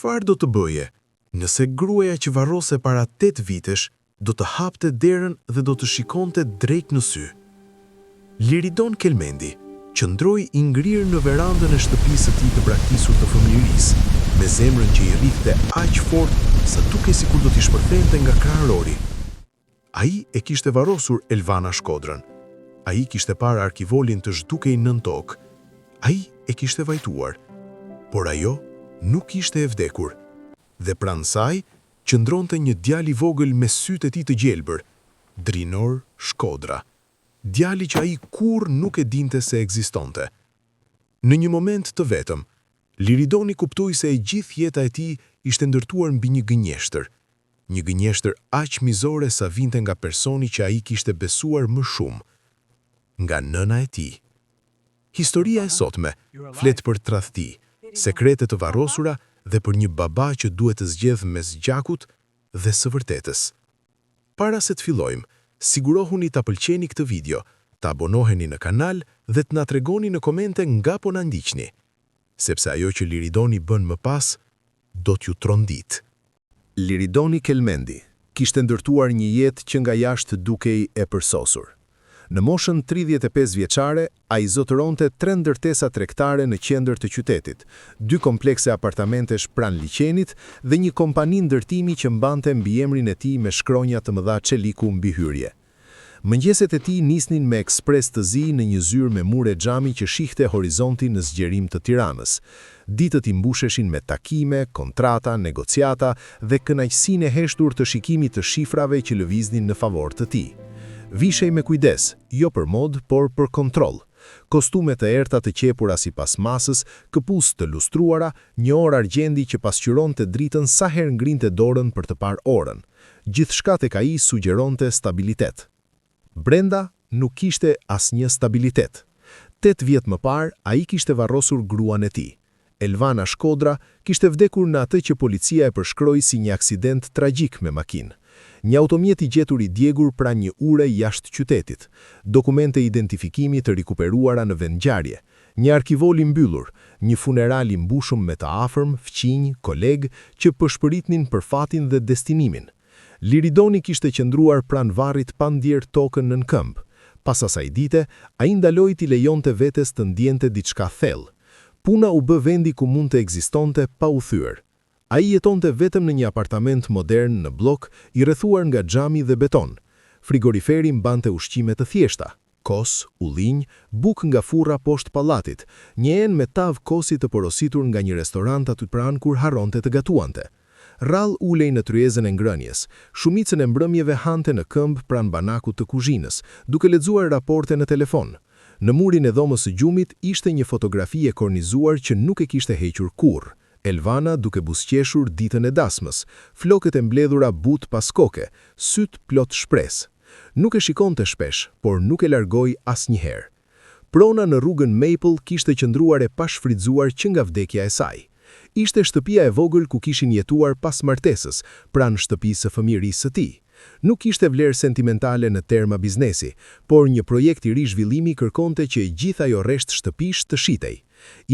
çfarë do të bëje nëse gruaja që varrose para 8 vitesh do të hapte derën dhe do të shikonte drejt në sy? Liridon Kelmendi qëndroi i ngrirë në verandën e shtëpisë së tij të braktisur të fëmijërisë, me zemrën që i rrithte aq fort sa duke sikur do t'i shpërthente nga krahërori. Ai e kishte varrosur Elvana Shkodrën. Ai kishte parë arkivolin të zhdukej nën tokë. Ai e kishte vajtuar, por ajo nuk ishte e vdekur. Dhe pranë saj qëndronte një djalë i vogël me sytë e tij të gjelbër, Drinor Shkodra. Djali që ai kurrë nuk e dinte se ekzistonte. Në një moment të vetëm, Liridoni kuptoi se e gjithë jeta e tij ishte ndërtuar mbi një gënjeshtër. Një gënjeshtër aq mizore sa vinte nga personi që ai kishte besuar më shumë, nga nëna e tij. Historia e sotme flet për tradhti, sekrete të varrosura dhe për një baba që duhet të zgjedhë mes gjakut dhe së vërtetës. Para se të fillojmë, sigurohuni ta pëlqeni këtë video, ta abonoheni në kanal dhe të na tregoni në komente nga po na ndiqni, sepse ajo që Liridoni bën më pas do t'ju trondit. Liridoni Kelmendi kishte ndërtuar një jetë që nga jashtë dukej e përsosur. Në moshën 35 vjeçare, ai zotëronte 3 ndërtesa tregtare në qendër të qytetit, 2 komplekse apartamentesh pranë liçenit dhe një kompani ndërtimi që mbante mbiemrin e tij me shkronja të mëdha çeliku mbi hyrje. Mëngjeset e tij nisnin me ekspres të zi në një zyrë me mure xhami që shihte horizontin në zgjerim të Tiranës. Ditët i mbusheshin me takime, kontrata, negociata dhe kënaqësinë e heshtur të shikimit të shifrave që lëviznin në favor të tij. Vishej me kujdes, jo për mod, por për kontroll. Kostume të errta të qepura sipas masës, këpucë të lustruara, një orë argjendi që pasqyronte dritën sa herë ngrinte dorën për të parë orën. Gjithçka tek ai sugjeronte stabilitet. Brenda nuk kishte asnjë stabilitet. 8 vjet më parë, ai kishte varrosur gruan e tij. Elvana Shkodra kishte vdekur në atë që policia e përshkroi si një aksident tragjik me makinë. Një automjet i gjetur i djegur pranë një ure jashtë qytetit, dokumente identifikimi të rikuperuara në vendngjarje, një arkivol i mbyllur, një funeral i mbushur me të afërm, fëmijë, kolegë që pëshpëritnin për fatin dhe destinimin. Liridoni kishte qëndruar pranë varrit pa ndier tokën nën këmbë. Pas asaj dite, ai ndaloi t'i lejonte vetes të ndjente diçka thellë. Puna u bë vendi ku mund të ekzistonte pa u thyer. Ai jetonte vetëm në një apartament modern në blok, i rrethuar nga xhami dhe beton. Frigoriferi mbante ushqime të thjeshta, kos, ullinj, buk nga furra poshtë pallatit, një enë me tavë kosi të porositur nga një restorant aty pranë kur harronte të gatuante. Rall ulej në tryezën e ngrënjes, shumicën e mbrëmjeve hante në këmbë pranë banakut të kuzhinës, duke lexuar raporte në telefon. Në murin e dhomës së gjumit ishte një fotografi e kornizuar që nuk e kishte hequr kurrë. Elvana duke buzëqeshur ditën e dasmës, flokët e mbledhura but pas koke, syt plot shpresë. Nuk e shikonte shpesh, por nuk e largoi asnjëherë. Prona në rrugën Maple kishte qëndruar e pashfrytzuar që nga vdekja e saj. Ishte shtëpia e vogël ku kishin jetuar pas martesës, pranë shtëpisë së fëmijërisë së tij. Nuk ishte vlerë sentimentale në terma biznesi, por një projekt i ri zhvillimi kërkonte që e gjithë ajo rresht shtëpish të shitej.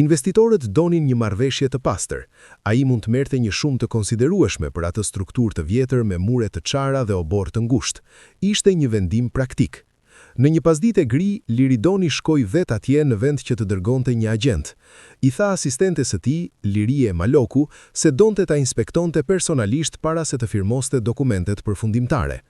Investitorët donin një marrëveshje të pastër. Ai mund të merrte një shumë të konsiderueshme për atë strukturë të vjetër me mure të çara dhe oborë të ngushtë. Ishte një vendim praktik. Në një pasditë gri, Liridoni shkoi vet atje në vend që të dërgonte një agent. I tha asistentes së tij, Lirie Maloku, se donte ta inspektonte personalisht para se të firmoste dokumentet përfundimtare.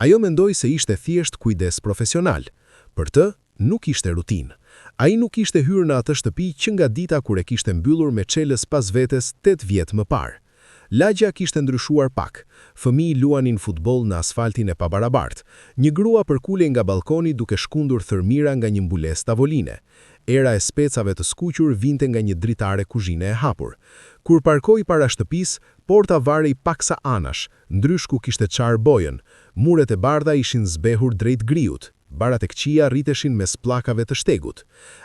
Ajo mendoi se ishte thjesht kujdes profesional. Për të, nuk ishte rutinë. Ai nuk ishte hyrë në atë shtëpi që nga dita kur e kishte mbyllur me çelës pas vetes 8 vjet më parë. Lagja kishte ndryshuar pak. Fëmijë luanin futboll në asfaltin e pabarabartë. Një grua përkulej nga balkoni duke shkundur thërmira nga një mbulesë tavoline. Era e specave të skuqur vinte nga një dritare kuzhine e hapur. Kur parkoi para shtëpisë, porta varrej paksa anash, ndrysh ku kishte çar bojën. Muret e bardha ishin zbehur drejt griut. Barat e këqija rriteshin mes pllakave të shtegut.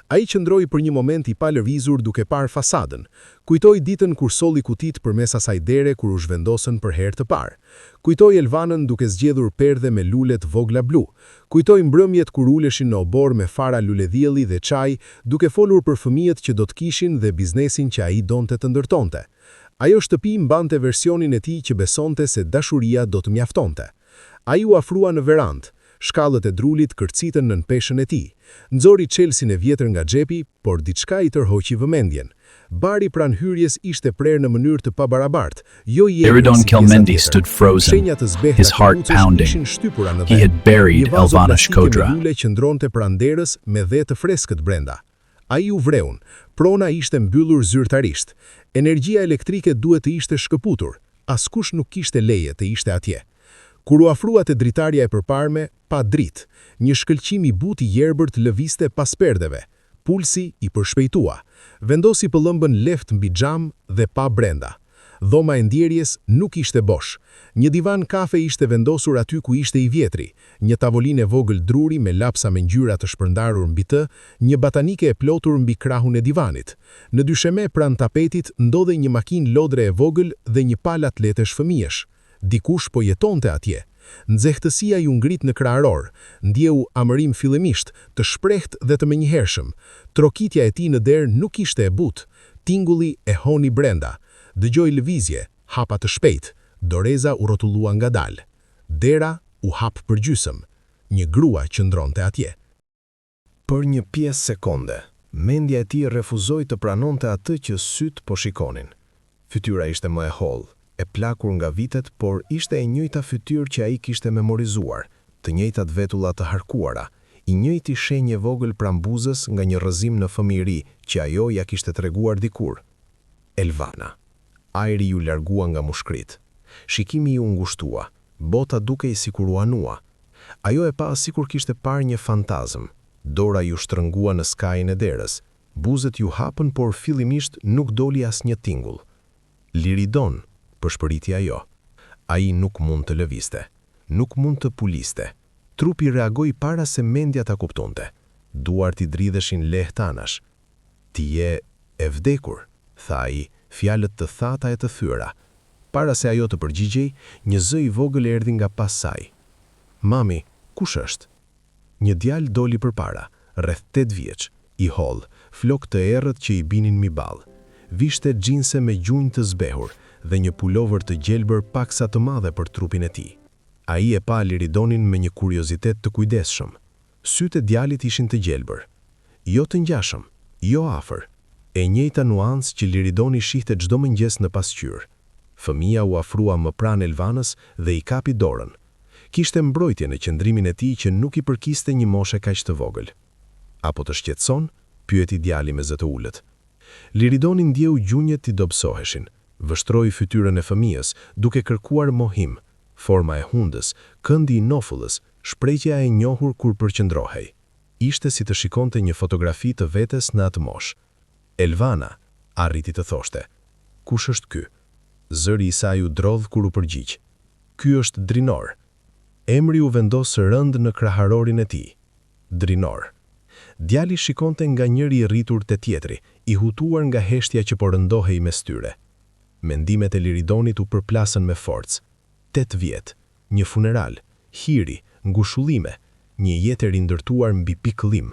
Ai qëndroi për një moment i palëvizur duke parë fasadën. Kujtoi ditën kur solli kutit përmes asaj dere kur u zhvendosën për herë të parë. Kujtoi Elvanën duke zgjedhur perdhe me lule të vogla blu. Kujtoi mbrëmjet kur uleshin në obor me fara luledhielli dhe çaj, duke folur për fëmijët që do të kishin dhe biznesin që ai donte të ndërtonte. Ajo shtëpi mbante versionin e tij që besonte se dashuria do të mjaftonte. Ai u afrua në verandë, shkallët e drulit kërcitën nën peshën e tij. Nxori çelsin e vjetër nga xhepi, por diçka i tërhoqi vëmendjen. Bari pranë hyrjes ishte prerë në mënyrë të pabarabartë, jo i Iridon Kelmendi stood frozen, his heart pounding. He had buried Elvana Shkodra. Lule qëndronte pranë derës me dhe të freskët brenda. Ai u vreun, prona ishte mbyllur zyrtarisht. Energjia elektrike duhet të ishte shkëputur, askush nuk kishte leje të ishte atje. Kur u afrua te dritarja e përparme, pa dritë, një shkëlqim i butë i gjerbërt lëviste pas perdeve. Pulsi i përshpejtua, vendosi pëllëmbën left mbi xham dhe pa brenda. Dhoma e ndjerjes nuk ishte bosh. Një divan kafe ishte vendosur aty ku ishte i vjetri, një tavolinë e vogël druri me lapsa me ngjyra të shpërndarur mbi të, një batanike e plotur mbi krahun e divanit. Në dysheme pranë tapetit ndodhej një makinë lodre e vogël dhe një palë atletesh fëmijësh. Dikush po jetonte atje. Nxehtësia ju ngrit në krahëror, ndjeu amërim fillimisht, të shprehtë dhe të menjëhershëm. Trokitja e tij në derë nuk ishte e butë, tingulli e honi brenda. Dëgjoj lëvizje, hapa të shpejt, doreza u rrotullua ngadalë. Dera u hap përgjysëm. Një grua qëndronte atje. Për një pjesë sekonde, mendja e tij refuzoi të pranonte atë që syt po shikonin. Fytyra ishte më e hollë, e plakur nga vitet, por ishte e njëjta fytyrë që ai kishte memorizuar, të njëjtat vetulla të harkuara, i njëjti shenjë vogël pranë buzës nga një rrëzim në fëmijëri që ajo ja kishte treguar dikur. Elvana. Ajri ju largua nga mushkrit. Shikimi ju ngushtua, bota dukej sikur u anua. Ajo e pa sikur kishte parë një fantazëm. Dora ju shtrëngua në skajin e derës. Buzët ju hapën, por fillimisht nuk doli asnjë tingull. Liridon, përshpëriti ajo. Ai nuk mund të lëviste, nuk mund të puliste. Trupi reagoi para se mendja ta kuptonte. Duart i dridheshin lehtë anash. Ti je e vdekur, tha ai, fjalët të thata e të thyera. Para se ajo të përgjigjej, një zë i vogël erdhi nga pas saj. Mami, kush është? Një djalë doli përpara, rreth 8 vjeç, i holl, flokë të errët që i binin mbi ball. Vishte xhinse me gjunjë të zbehur dhe një pulover të gjelbër paksa të madhe për trupin e tij. Ai e pa Liridonin me një kuriozitet të kujdesshëm. Sytë e djalit ishin të gjelbër, jo të ngjashëm, jo afër. E njëjta nuancë që Liridoni shihte çdo mëngjes në pasqyrë. Fëmia u afrua më pranë Elvanës dhe i kapi dorën. Kishte mbrojtje në qëndrimin e tij që nuk i përkiste një moshe kaq të vogël. Apo të shqetëson? Pyeti djali me zë të ulët. Liridoni ndjeu gjunjët t'i dobësoheshin. Vështroi fytyrën e fëmijës, duke kërkuar mohim. Forma e hundës, këndi i nofullës, shprehja e njohur kur përqendrohej. Ishte si të shikonte një fotografi të vetes në atë moshë. Elvana, arriti të thoshte. Kush është ky? Zëri i saj u drodh kur u përgjigj. Ky është Drinor. Emri u vendos rënd në kraharorin e tij. Drinor. Djali shikonte nga njëri i rritur te tjetri, i hutuar nga heshtja që po rëndohej mes tyre. Mendimet e Liridonit u përplasën me forcë. 8 vjet, një funeral, hiri, ngushullime, një jetë e rindërtuar mbi pikëllim.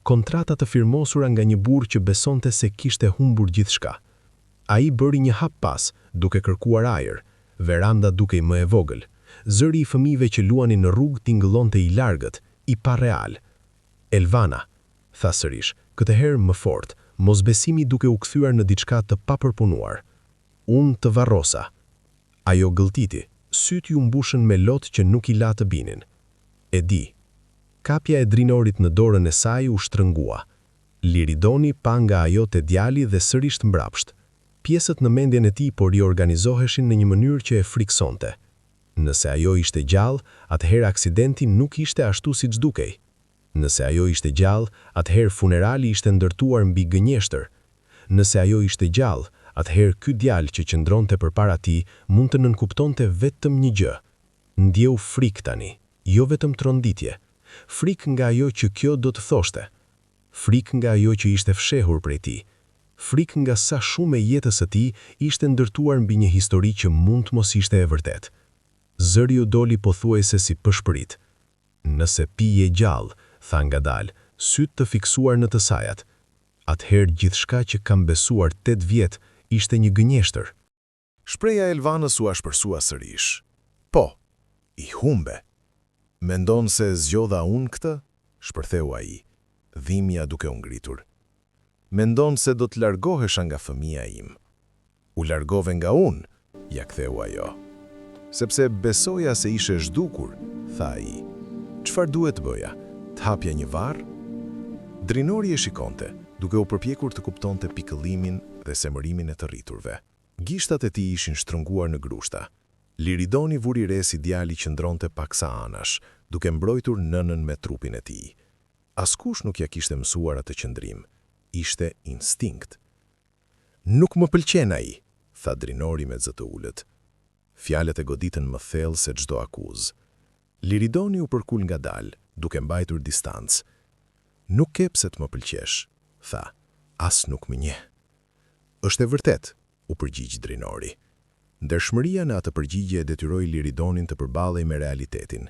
Kontrata të firmosura nga një burr që besonte se kishte humbur gjithçka. Ai bëri një hap pas, duke kërkuar ajër, veranda dukej më e vogël. Zëri i fëmijëve që luanin në rrugë tingëllonte i largët, i pareal. Elvana, tha sërish, këtë herë më fort, mosbesimi duke u kthyer në diçka të papërpunuar. Unë të varrosa. Ajo gëlltiti, sytë ju mbushën me lot që nuk i la të binin. E di. Kapja e Drinorit në dorën e saj u shtrëngua. Liridoni pa nga ajo te djali dhe sërish mbrapsht. Pjesët në mendjen e tij po riorganizoheshin në një mënyrë që e friksonte. Nëse ajo ishte gjallë, atëherë aksidenti nuk ishte ashtu siç dukej. Nëse ajo ishte gjallë, atëherë funerali ishte ndërtuar mbi gënjeshtër. Nëse ajo ishte gjallë, atëherë ky djalë që qëndronte përpara tij mund të nënkuptonte vetëm një gjë. Ndjeu frikë tani, jo vetëm tronditje. Frikë nga ajo që kjo do të thoshte. Frikë nga ajo që ishte fshehur prej tij. Frikë nga sa shumë e jetës së tij ishte ndërtuar mbi një histori që mund të mos ishte e vërtetë. Zëri u doli pothuajse si pëshpërit. Nëse pije gjallë, tha ngadalë, sytë të fiksuar në të sajat. Atëherë gjithçka që kam besuar 8 vjet ishte një gënjeshtër. Shpreja e Elvanës u ashpërsua sërish. Po, i humbe. Mendon se zgjodha unë këtë? Shpërtheu ai, dhimbja duke u ngritur. Mendon se do të largohesha nga fëmia im. U largove nga unë, ja ktheu ajo. Sepse besoja se ishe zhdukur, tha ai. Çfarë duhet të bëja? Të hapja një varr? Drinori e shikonte, duke u përpjekur të kuptonte pikëllimin dhe semërimin e të rriturve. Gishtat e tij ishin shtrënguar në grushta. Liridoni vuri re si djali që ndronte paksa anash, duke mbrojtur nënën me trupin e tij. Askush nuk ja kishte mësuar atë qëndrim. Ishte instinkt. Nuk më pëlqen ai, tha Drinori me zë të ulët. Fjalët e goditën më thellë se çdo akuzë. Liridoni u përkul ngadalë, duke mbajtur distancë. Nuk ke pse të më pëlqesh, tha. As nuk më njeh. Është e vërtet, u përgjigj Drinori. Ndershmëria në atë përgjigje e detyroi Liridonin të përballej me realitetin.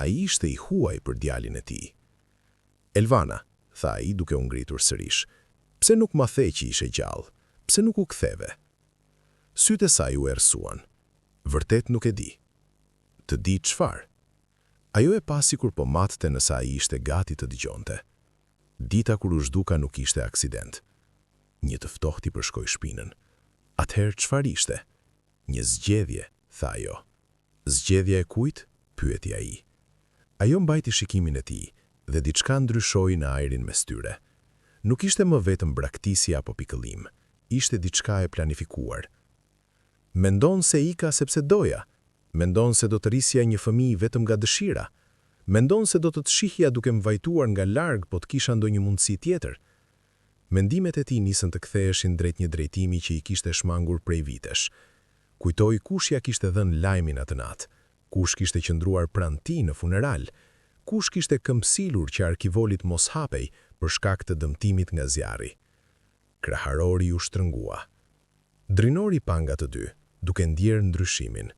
Ai ishte i huaj për djalin e tij. Elvana, tha ai duke u ngritur sërish. Pse nuk ma the që ishe gjallë? Pse nuk u ktheve? Sytë e saj u errësuan. Vërtet nuk e di. Të di çfarë? Ajo e pa sikur po matte nëse ai ishte gati të dëgjonte. Dita kur u zhduka nuk ishte aksident. Një të ftohtë i përshkoi shpinën. Atëherë çfarë ishte? Një zgjedhje, tha ajo. Zgjedhja e kujt? Pyeti ai. Ajo mbajti shikimin e tij dhe diçka ndryshoi në ajrin mes tyre. Nuk ishte më vetëm braktisje apo pikëllim, ishte diçka e planifikuar. Mendon se ika sepse doja. Mendon se do të rrisja një fëmijë vetëm nga dëshira. Mendon se do të të shihja duke më vajtuar nga larg po të kisha ndonjë mundësi tjetër. Mendimet e tij nisën të ktheheshin drejt një drejtimi që i kishte shmangur prej vitesh. Kujtoi kush ja kishte dhënë lajmin atë natë, kush kishte qëndruar pranë tij në funeral, kush kishte këmbësilur që arkivolit mos hapej për shkak të dëmtimit nga zjarri. Kraharori u shtrëngua. Drinori pa nga të dy, duke ndjerë ndryshimin.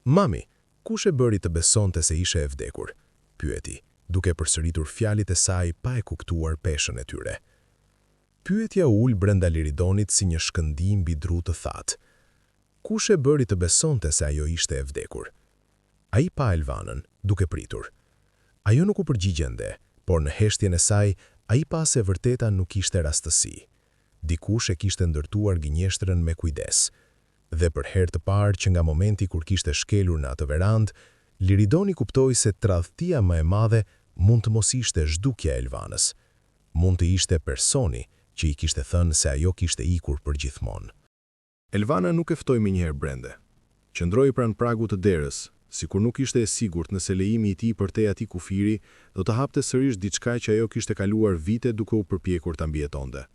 Mami, kush e bëri të besonte se ishe e vdekur? Pyeti, duke përsëritur fjalit e saj pa e kuptuar peshën e tyre. Pyetja ul brenda Liridonit si një shkëndim mbi dru të thatë. Kush e bëri të besonte se ajo ishte e vdekur? Ai pa Elvanën, duke pritur. Ajo nuk u përgjigje ende, por në heshtjen e saj, ai pa se vërteta nuk ishte rastësi. Dikush e kishte ndërtuar gënjeshtrën me kujdes. Dhe për herë të parë që nga momenti kur kishte shkelur në atë verandë, Liridoni kuptoi se tradhtia më e madhe mund të mos ishte zhdukja e Elvanës. Mund të ishte personi që i kishte thënë se ajo kishte ikur për gjithmonë. Elvana nuk e ftoi menjëherë brende. Qëndroi pranë pragut të derës, sikur nuk ishte e sigurt nëse lejimi i tij përtej atij kufiri do të hapte sërish diçka që ajo kishte kaluar vite duke u përpjekur ta mbijetonte.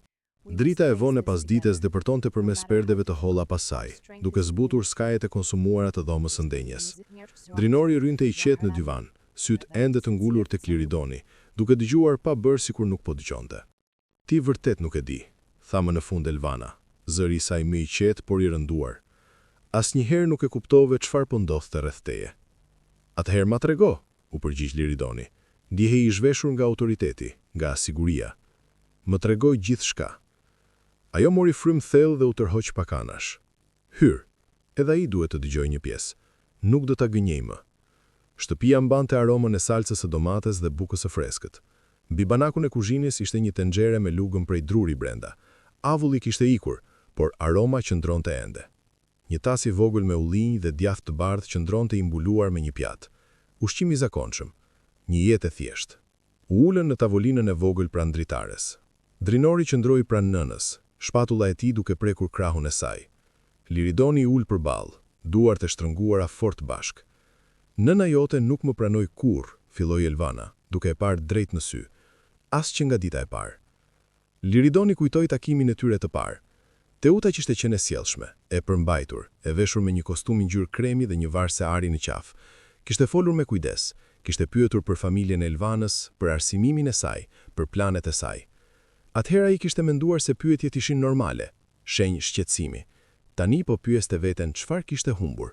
Drita e vonë pas ditës dëpërtonte përmes perdeve të holla pas saj, duke zbutur skajet e konsumuara të dhomës së ndenjes. Drinori rynte i qetë në dyvan, sytë ende të ngulur tek Liridoni, duke dëgjuar pa bërë sikur nuk po dëgjonte. Ti vërtet nuk e di, tha më në fund Elvana, zëri i saj më i qetë por i rënduar. Asnjëherë nuk e kuptove çfarë po ndodhte rreth teje. Atëherë ma trego, u përgjigj Liridoni. Ndjehej i zhveshur nga autoriteti, nga siguria. Më tregoj gjithçka. Ajo mori frymë thellë dhe u tërhoq pak anash. Hyr, edhe ai duhet të dëgjojë një pjesë. Nuk do ta gënjej më. Shtëpia mbante aromën e salcës së domates dhe bukës së freskët. Mbi banakun e kuzhinës ishte një tenxhere me lugëm prej druri brenda. Avulli kishte ikur, por aroma qëndronte ende. Një tas i vogël me ullinj dhe djathtë të bardhë qëndronte i mbuluar me një pjatë. Ushqim i zakonshëm, një jetë e thjeshtë. U ulën në tavolinën e vogël pranë dritares. Drinori qëndroi pranë nënës, shpatulla e tij duke prekur krahun e saj. Liridoni ul përballë, duart e shtrënguara fort bashk. Nëna jote nuk më pranoi kurrë, filloi Elvana, duke e parë drejt në sy. As që nga dita e parë. Liridoni kujtoi takimin e tyre të parë. Teuta që ishte qenë e sjellshme, e përmbajtur, e veshur me një kostum i ngjyrë kremi dhe një varse ari në qafë. Kishte folur me kujdes, kishte pyetur për familjen e Elvanës, për arsimimin e saj, për planet e saj. Atëherë ai kishte menduar se pyetjet ishin normale, shenjë shqetësimi. Tani po pyeste veten çfarë kishte humbur.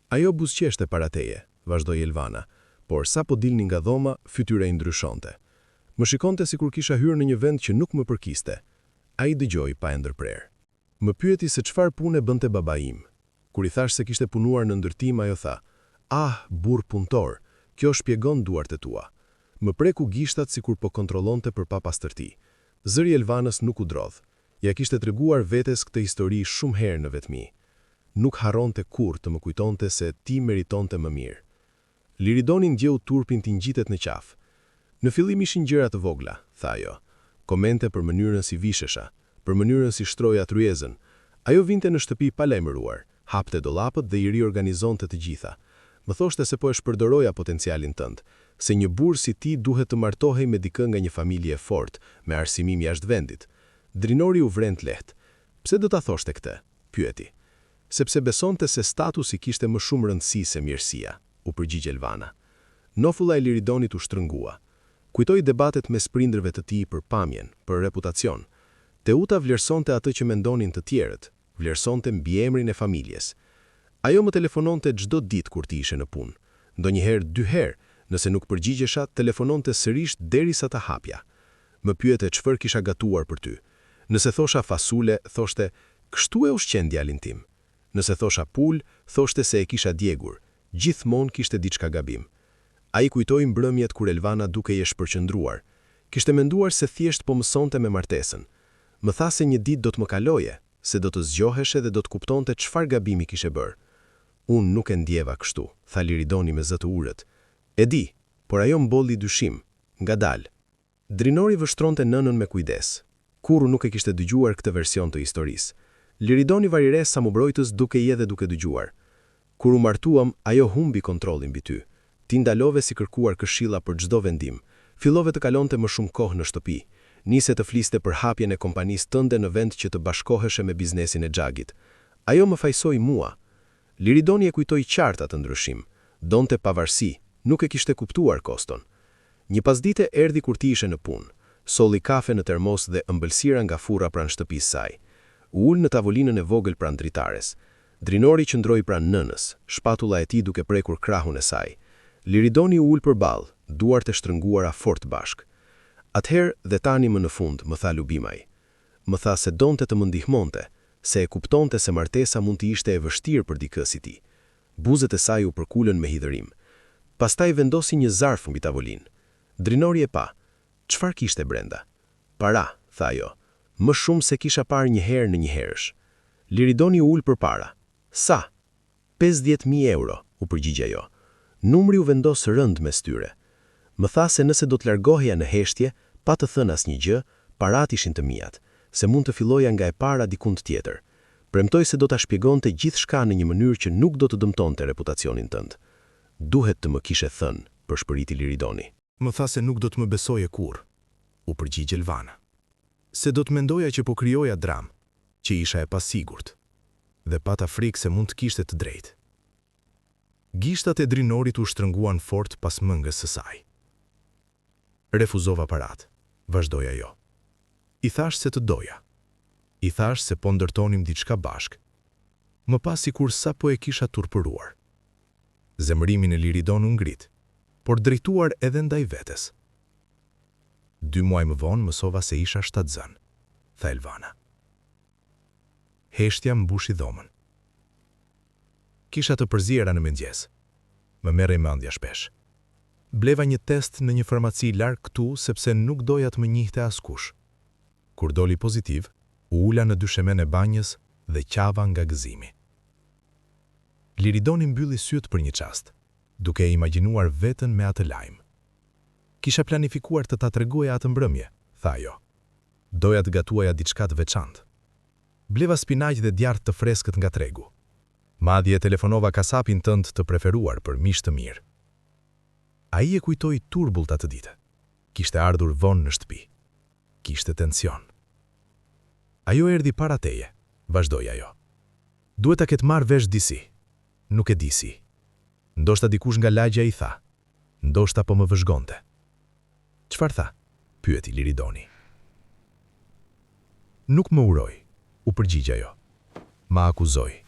Ajo buzëqeshte para teje, vazhdoi Elvana, por sa po dilni nga dhoma, fytyra i ndryshonte. Më shikonte sikur kisha hyrë në një vend që nuk më përkiste. Ai dëgjoi pa e ndërprer. Më pyeti se çfarë pune bënte baba im, Kur I thash se kishte punuar në ndërtim, ajo tha: "Ah, burr punëtor, kjo shpjegon duart e tua." Më preku gishtat sikur po kontrollonte për papastërti. Zëri Elvanës nuk u drodh. Ja kishte treguar vetes këtë histori shumë herë në vetmi. Nuk harronte kurrë të më kujtonte se ti meritonte më mirë. Liridoni ngjeu turpin të ngjitet në qafë. Në fillim ishin gjëra të vogla, tha ajo. Komente për mënyrën si vishesha, për mënyrën si shtroja tryezën. Ajo vinte në shtëpi pa lajmëruar, hapte dollapët dhe I riorganizonte të gjitha. Më thoshte se po e shpërdoroja potencialin tënd, se një burr si ti duhet të martohej me dikë nga një familje e fortë, me arsimim jashtë vendit. Drinori u vren të lehtë. Pse do ta thoshte këtë? Pyeti. Sepse besonte se statusi kishte më shumë rëndësi se mirësia, u përgjigj Elvana. Nofulla e Liridonit u shtrëngua. Kujtoi debatet mes prindërve të tij për pamjen, për reputacion. Teuta vlerësonte atë që mendonin të tjerët, vlerësonte mbiemrin e familjes. Ajo më telefononte çdo ditë kur ti ishe në punë. Ndonjëherë 2 herë, nëse nuk përgjigjesha, telefononte sërish derisa ta hapja. Më pyete çfarë kisha gatuar për ty. Nëse thosha fasule, thoshte, "Kështu e ushqen djalin tim." Nëse thosha pul, thoshte se e kisha djegur. Gjithmonë kishte diçka gabim. Ai kujtoi mbrëmjet kur Elvana dukej e shpërqendruar. Kishte menduar se thjesht po mësonte me martesën. Më tha se një ditë do të më kaloje, se do të zgjoheshe dhe do të kuptonte çfarë gabimi kishe bërë. Unë nuk e ndjeva kështu, tha Liridoni me zë të urët. E di, por ajo mbolli dyshim, ngadalë. Drinori vështronte nënën me kujdes. Kurrë nuk e kishte dëgjuar këtë version të historisë. Liridoni vari re sa më mbrojtës duke I edhe duke dëgjuar. Kur u martuam, ajo humbi kontrollin mbi ty. Ti ndalove si kërkuar këshilla për çdo vendim. Fillove të kalonte më shumë kohë në shtëpi. Nise të fliste për hapjen e kompanisë tënde në vend që të bashkoheshe me biznesin e Xhagit. Ajo më fajsoi mua. Liridoni e kujtoi qartë atë ndryshim. Donte pavarësi, nuk e kishte kuptuar koston. Një pasdite erdhi kur ti ishe në punë. Solli kafe në termos dhe ëmbëlsira nga furra pranë shtëpisë saj. U ul në tavolinën e vogël pranë dritares. Drinori qëndroi pranë nënës, shpatulla e tij duke prekur krahun e saj. Liridoni u ul përballë, duart e shtrënguara fort bashk. Atëherë dhe tani më në fund, më tha Lubimaj. Më tha se donte të më ndihmonte, se e kuptonte se martesa mund të ishte e vështirë për dikë si ti. Buzët e saj u përkulën me hidhërim. Pastaj vendosi një zarf mbi tavolinë. Drinori e pa. Çfarë kishte brenda? Para, tha ajo. Më shumë se kisha parë një herë në një herësh. Liridoni u ul përpara. Sa? 50.000 euro, u përgjigj ajo. Numri u vendos rënd mes tyre. Më tha se nëse do të largoheja në heshtje, pa të thënë asnjë gjë, parat ishin të mijat, se mund të filloja nga e para dikund tjetër. Premtoi se do ta shpjegonte gjithçka në një mënyrë që nuk do të dëmtonte reputacionin tënd. Duhet të më kishe thënë, përshpëriti Liridoni. Më tha se nuk do të më besoje kurrë, u përgjigj Elvana. Se do të mendoja që po krijoja dram, që isha e pasigurt, dhe pata frikë se mund të kishte të drejtë. Gishtat e Drinorit u shtrënguan fort pas mëngës së saj. Refuzova parat, vazhdoi ajo. I thash se të doja. I thash se po ndërtonim diçka bashk. Më pas sikur sa po e kisha turpëruar. Zemërimin e Liridon u ngrit, por drejtuar edhe ndaj vetes. 2 muaj më vonë mësova se isha shtatzën, tha Elvana. Heshtja mbushi dhomën. Kisha të përziera në mëngjes. Më merrej mendja shpesh. Bleva një test në një farmaci larg këtu sepse nuk doja të më njihte askush. Kur doli pozitiv, u ula në dyshemen e banjës dhe qava nga gëzimi. Liridoni mbylli syt për një çast, duke e imagjinuar veten me atë lajm. Kisha planifikuar të ta tregoja atë mbrëmje, tha ajo. Doja të gatuaja diçka të veçantë. Bleva spinaq dhe djath të freskët nga tregu. Madje telefonova kasapin tënd të preferuar për mish të mirë. Ai e kujtoi turbullt atë ditë. Kishte ardhur vonë në shtëpi. Kishte tension. Ajo erdhi para teje, vazhdoi ajo. Duhet ta ketë marrë vesh disi. Nuk e di si. Ndoshta dikush nga lagja I tha. Ndoshta po më vëzhgonte. Çfarë tha? Pyeti Liridoni. Nuk më uroj, u përgjigj ajo. Ma akuzoi.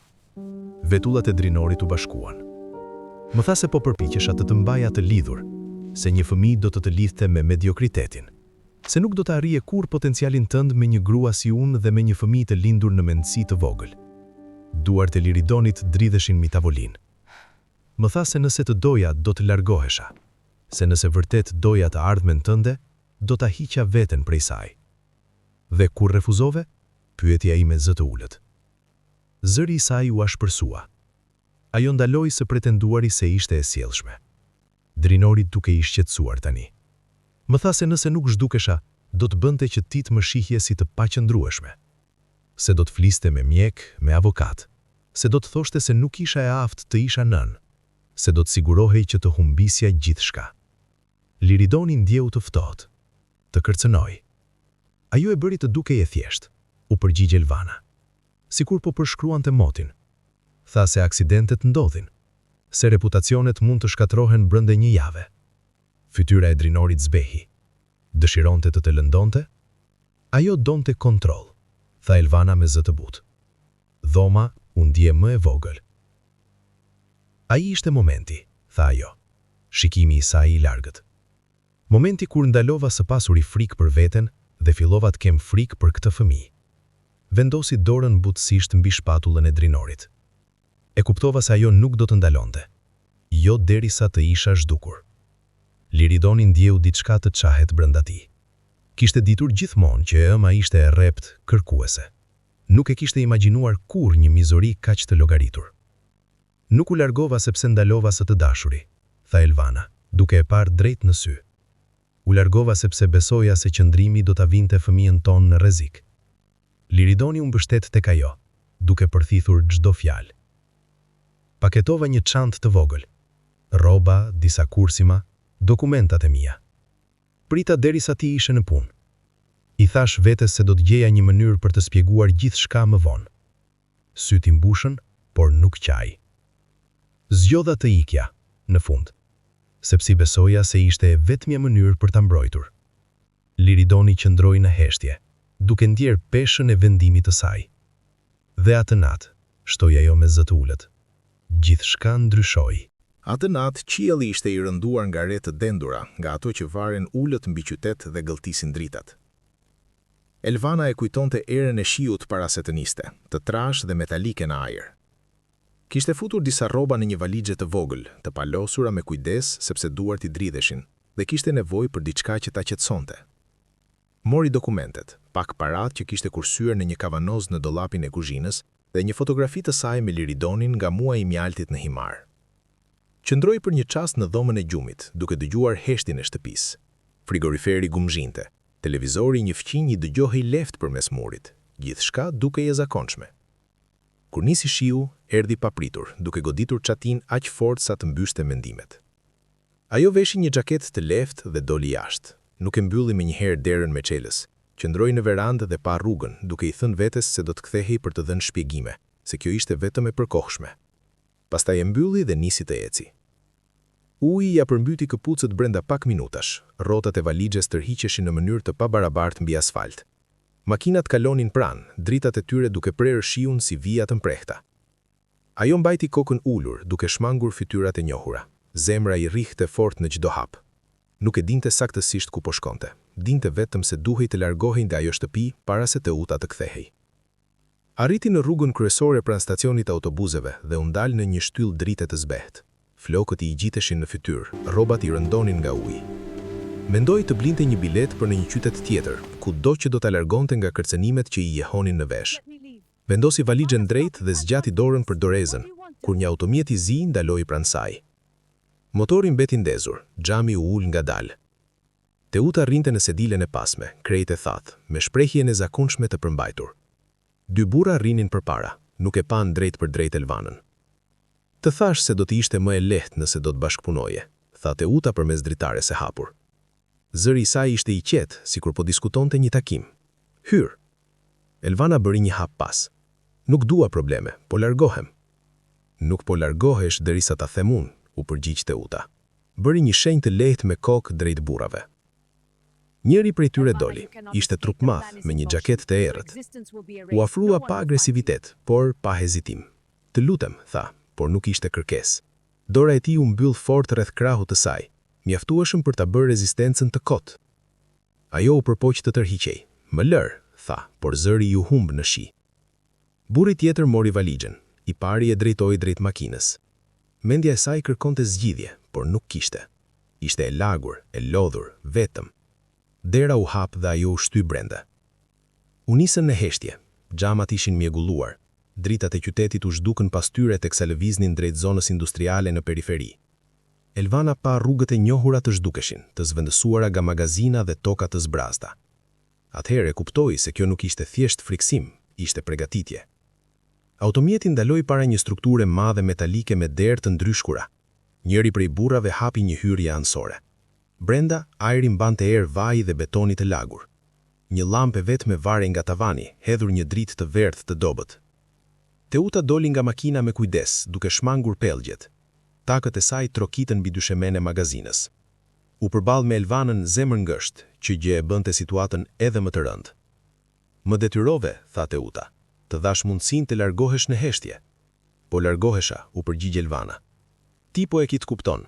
Vetullat e Drinorit u bashkuan. Më tha se po përpiqesha të mbaja të lidhur, se një fëmijë do të lidhte me mediokritetin, se nuk do të arrije kur potencialin tënd me një grua si unë dhe me një fëmijë të lindur në mendësi të vogël. Duart e Liridonit dridheshin mbi tavolinë. Më tha se nëse të doja, do të largohesha. Se nëse vërtet doja të ardhmen tënde, do ta hiqja veten prej saj. Dhe kur refuzove, pyetja ime zë të ulët. Zëri i saj u ashpërsua. Ajo ndaloi së pretenduari se ishte e sjellshme. Drinori duke i shqetësuar tani. Më tha se nëse nuk zhdukesha, do të bënte që ti të më shihje si të paqëndrueshme. Se do të fliste me mjek, me avokat. Se do të thoshte se nuk isha e aftë të isha nën. Se do të sigurohej që të humbisja gjithçka. Liridoni ndjeu të ftohtë, të kërcënoi. Ajo e bëri të dukej e thjeshtë, u përgjigj Elvana. Sikur po përshkruante motin. Tha se aksidentet ndodhin, se reputacionet mund të shkatrohen brenda një jave. Fytyra e Drinorit zbehi. Dëshironte të lëndonte? Ajo donte kontroll, tha Elvana me zë të butë. Dhoma u ndje më e vogël. Ai ishte momenti, tha ajo. Shikimi i saj i largët. Momenti kur ndalova së pasuri frikë për veten dhe fillova të kem frikë për këtë fëmijë. Vendosi dorën butësisht mbi shpatullën e Drinorit. E kuptova se ajo nuk do të ndalonte. Jo derisa të isha zhdukur. Liridoni ndjeu diçka të qahet brenda tij. Kishte ditur gjithmonë që ëma ishte e rrept, kërkuese. Nuk e kishte imagjinuar kurrë një mizori kaq të llogaritur. Nuk u largova sepse ndalova së të dashuri, tha Elvana, duke e parë drejt në sy. U largova sepse besoja se qëndrimi do ta vinte fëmijën tonë në rrezik. Liridoni u mbështet tek ajo, duke përthithur çdo fjalë. Paketova një çantë të vogël. Rroba, disa kursima, dokumentat e mia. Prita derisa ti ishe në punë. I thash vetes se do të gjeja një mënyrë për të spjeguar gjithçka më vonë. Syt i mbushën, por nuk qaj. Zgjodha të ikja, në fund, sepse besoja se ishte e vetmja mënyrë për ta mbrojtur. Liridoni qëndroi në heshtje, duke ndjer peshën e vendimit të saj. Dhe atë natë, shtoi ajo me zë të ulët. Gjithçka ndryshoi. Atë natë, qielli ishte i rënduar nga re të dendura, nga ato që varen ulët mbi qytet dhe gëlltisin dritat. Elvana e kujtonte erën e shiut para se të niste, të trash dhe metalike në ajër. Kishte futur disa rroba në një valixhe të vogël, të palosura me kujdes sepse duart i dridheshin, dhe kishte nevojë për diçka që ta qetësonte. Mori dokumentet, pak parat që kishte kursyer në një kavanoz në dollapin e kuzhinës dhe një fotografi të saj me Liridonin nga muaji i mjaltit në himar. Qëndroi për një çast në dhomën e gjumit, duke dëgjuar heshtjen e shtëpisë. Frigoriferi gumzhinte, televizori një fqinj i dëgjohej lehtë përmes murit, gjithçka dukej e zakonshme. Kur nisi shiu, erdhi papritur, duke goditur çatin aq fort sa të mbyste mendimet. Ajo veshi një xhaketë të lehtë dhe doli jashtë. Nuk e mbylli menjëherë derën me çelës. Qëndroi në verandë dhe pa rrugën, duke i thënë vetes se do të kthehej për të dhënë shpjegime, se kjo ishte vetëm e përkohshme. Pastaj e mbylli dhe nisi të eci. Uji ja përmbyti këpucët brenda pak minutash. Rrotat e valixhes tërhiqeshin në mënyrë të pabarabartë mbi asfalt. Makinat kalonin pranë, dritat e tyre duke prerë shiun si vija të mprehta. Ajo mbajti kokën ulur, duke shmangur fytyrat e njohura. Zemra i rrihte fort në çdo hap. Nuk e dinte saktësisht ku po shkonte. Dinte vetëm se duhej të largohej nga ajo shtëpi para se Teuta të kthehej. Arriti në rrugën kryesore pranë stacionit autobuseve dhe u ndal në një shtyllë drite të zbehtë. Flokët i gjiteshin në fytyrë, rrobat i rëndonin nga uji. Mendoi të blinte një bilet për në një qytet tjetër, kudo që do ta largonte nga kërcënimet që i jehonin në vesh. Vendosi valixhen drejt dhe zgjati dorën për dorezën, kur një automjet i zi ndaloi pranë saj. Motori mbeti ndezur, xhami u ul ngadalë. Teuta rrinte në sedilen e pasme, krejt e thatë, me shprehjen e zakonshme të përmbajtur. Dy burra rrinin përpara, nuk e pan drejt për drejt Elvanën. Të thash se do të ishte më e lehtë nëse do të bashkëpunoje, tha Teuta përmes dritares e hapur. Zëri i saj ishte i qetë, sikur po diskutonte një takim. Hyr. Elvana bëri një hap pas. Nuk dua probleme, po largohem. Nuk po largohesh derisa ta them unë, u përgjigj Teuta. Bëri një shenjë të lehtë me kokë drejt burrave. Njëri prej tyre doli, ishte trup madh me një xhaketë të errët. U afrua pa agresivitet, por pa hezitim. Të lutem, tha, por nuk ishte kërkesë. Dora e tij u mbyll fort rreth krahut të saj, mjaftueshëm për ta bërë rezistencën të kotë. Ajo u përpoq të tërhiqej. Më lër, tha, por zëri ju humb në shi. Burri tjetër mori valigjen, I pari e drejtoi drejt makinës. Mendja e saj kërkonte zgjidhje, por nuk kishte. Ishte e lagur, e lodhur, vetëm. Dera u hap dhe ajo u shty brenda. U nisën në heshtje, xhamat ishin mjegulluar, dritat e qytetit u zhdukën pas tyre teksa lëviznin drejt zonës industriale në periferi. Elvana pa rrugët e njohura të zhdukeshin, të zvendësuara nga magazina dhe toka të zbrazta. Atëherë kuptoi se kjo nuk ishte thjesht friksim, ishte përgatitje. Automjeti ndaloi para një strukture madhe metalike me derë të ndryshkura. Njëri prej burrave hapi një hyrje anësore. Brenda, ajri mbante erë vaj dhe betoni të lagur. Një llampë vetme vare nga tavani, hedhur një dritë të verdhë të dobët. Teuta doli nga makina me kujdes, duke shmangur pellgjet. Takët e saj trokitën mbi dyshemen e magazinës. U përball me Elvanën zemër ngësht, që gjë e bënte situatën edhe më të rëndë. Më detyrove, tha Teuta, të dhash mundësinë të largohesh në heshtje. Po largohesha, u përgjigj Elvana. Ti po e ki të kupton,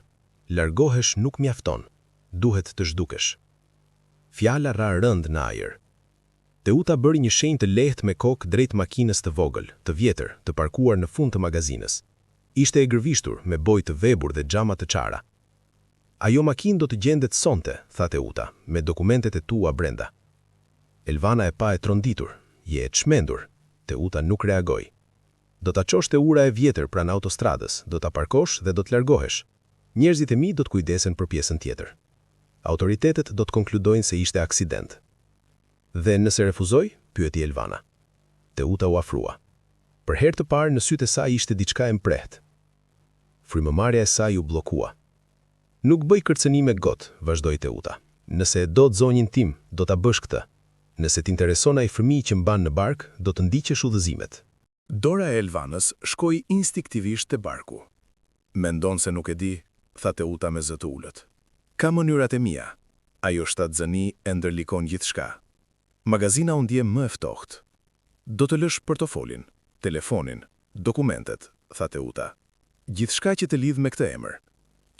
largohesh nuk mjafton, duhet të zhdukesh. Fjala ra rënd në ajër. Teuta bëri një shenjë të lehtë me kokë drejt makinës të vogël, të vjetër, të parkuar në fund të magazinës. Ishte e gërvishtur me bojë të vebur dhe xhama të çara. Ajo makinë do të gjendet sonte, tha Teuta, me dokumentet e tua brenda. Elvana e pa e tronditur, je e çmendur. Teuta nuk reagoi. Do ta çosh te ura e vjetër pranë autostradës, do ta parkosh dhe do të largohesh. Njerëzit e mi do të kujdesen për pjesën tjetër. Autoritetet do të konkludojnë se ishte aksident. Dhe nëse refuzoj, pyeti Elvana. Teuta u afrua. Për herë të parë në sytë e saj ishte diçka e mprehtë. Frymëmarrja e saj u bllokua. Nuk bëj kërcënime got, vazhdoi Teuta. Nëse do të zonjin tim, do ta bësh këtë. Nëse t'intereson ai fëmijë që mban në bark, do të ndiqesh udhëzimet. Dora e Elvanës shkoi instinktivisht te barku. Mendon se nuk e di, tha Teuta me zë të ulët. Ka mënyrat e mia. Ajo shtatzëni e ndërlikon gjithçka. Magazina u ndje më e ftohtë. Do të lësh portofolin, telefonin, dokumentet, tha Teuta. Gjithçka që të lidh me këtë emër.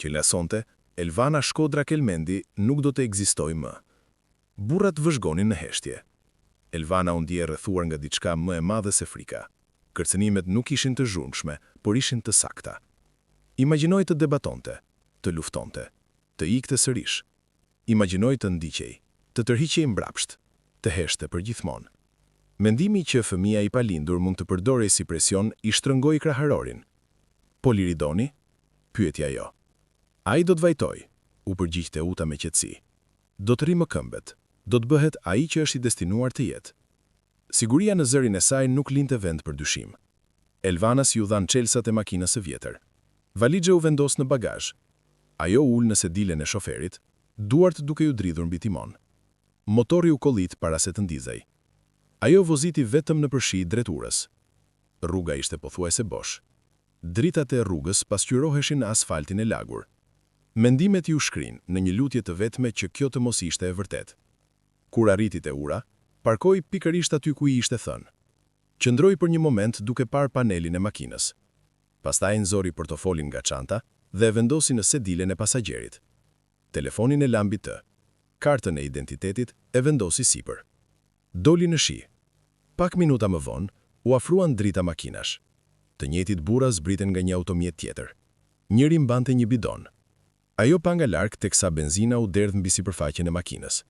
Që lasonte, Elvana Shkodra Kelmendi nuk do të ekzistojë më. Burrat vëzhgonin në heshtje. Elvana u ndje rrethuar nga diçka më e madhe se frika. Kërcënimet nuk ishin të zhurmshme, por ishin të sakta. Imagjinoj të debatonte, të luftonte, të ikte sërish. Imagjinoj të ndiqej, të tërhiqej mbrapsht, të heshte për gjithmonë. Mendimi që fëmia I palindur mund të përdorej si presion I shtrëngoi kraharorin. Po liridoni? Pyeti ajo. Ai do të vajtoj, u përgjigj Teuta me qetësi. Do të rrimë këmbët, do të bëhet ai që është I destinuar të jetë. Siguria në zërin e saj nuk linte vend për dyshim. Elvanas ju dhan çelsat e makinës së vjetër. Valixha u vendos në bagazh. Ajo ul në sedilen e shoferit, duart duke ju dridhur mbi timon. Motori u kollit para se të ndizej. Ajo voziti vetëm në përshi drejt urës. Rruga ishte pothuajse bosh. Dritat e rrugës pasqyroheshin në asfaltin e lagur. Mendimet ju shkrin në një lutje të vetme që kjo të mos ishte e vërtet. Kur arriti te ura, parkoi pikërisht aty ku I ishte thënë. Qëndroi për një moment duke parë panelin e makinës. Pastaj nxori portofolin nga çanta dhe e vendosi në sedilen e pasagjerit. Telefonin e lambi të. Kartën e identitetit e vendosi sipër. Doli në shi. Pak minuta më vonë, u afruan drita makinash. Të njëjtit burra zbriten nga një automjet tjetër. Njëri mbante një bidon. Ajo pa nga larg teksa benzina u derdh mbi sipërfaqen e makinës.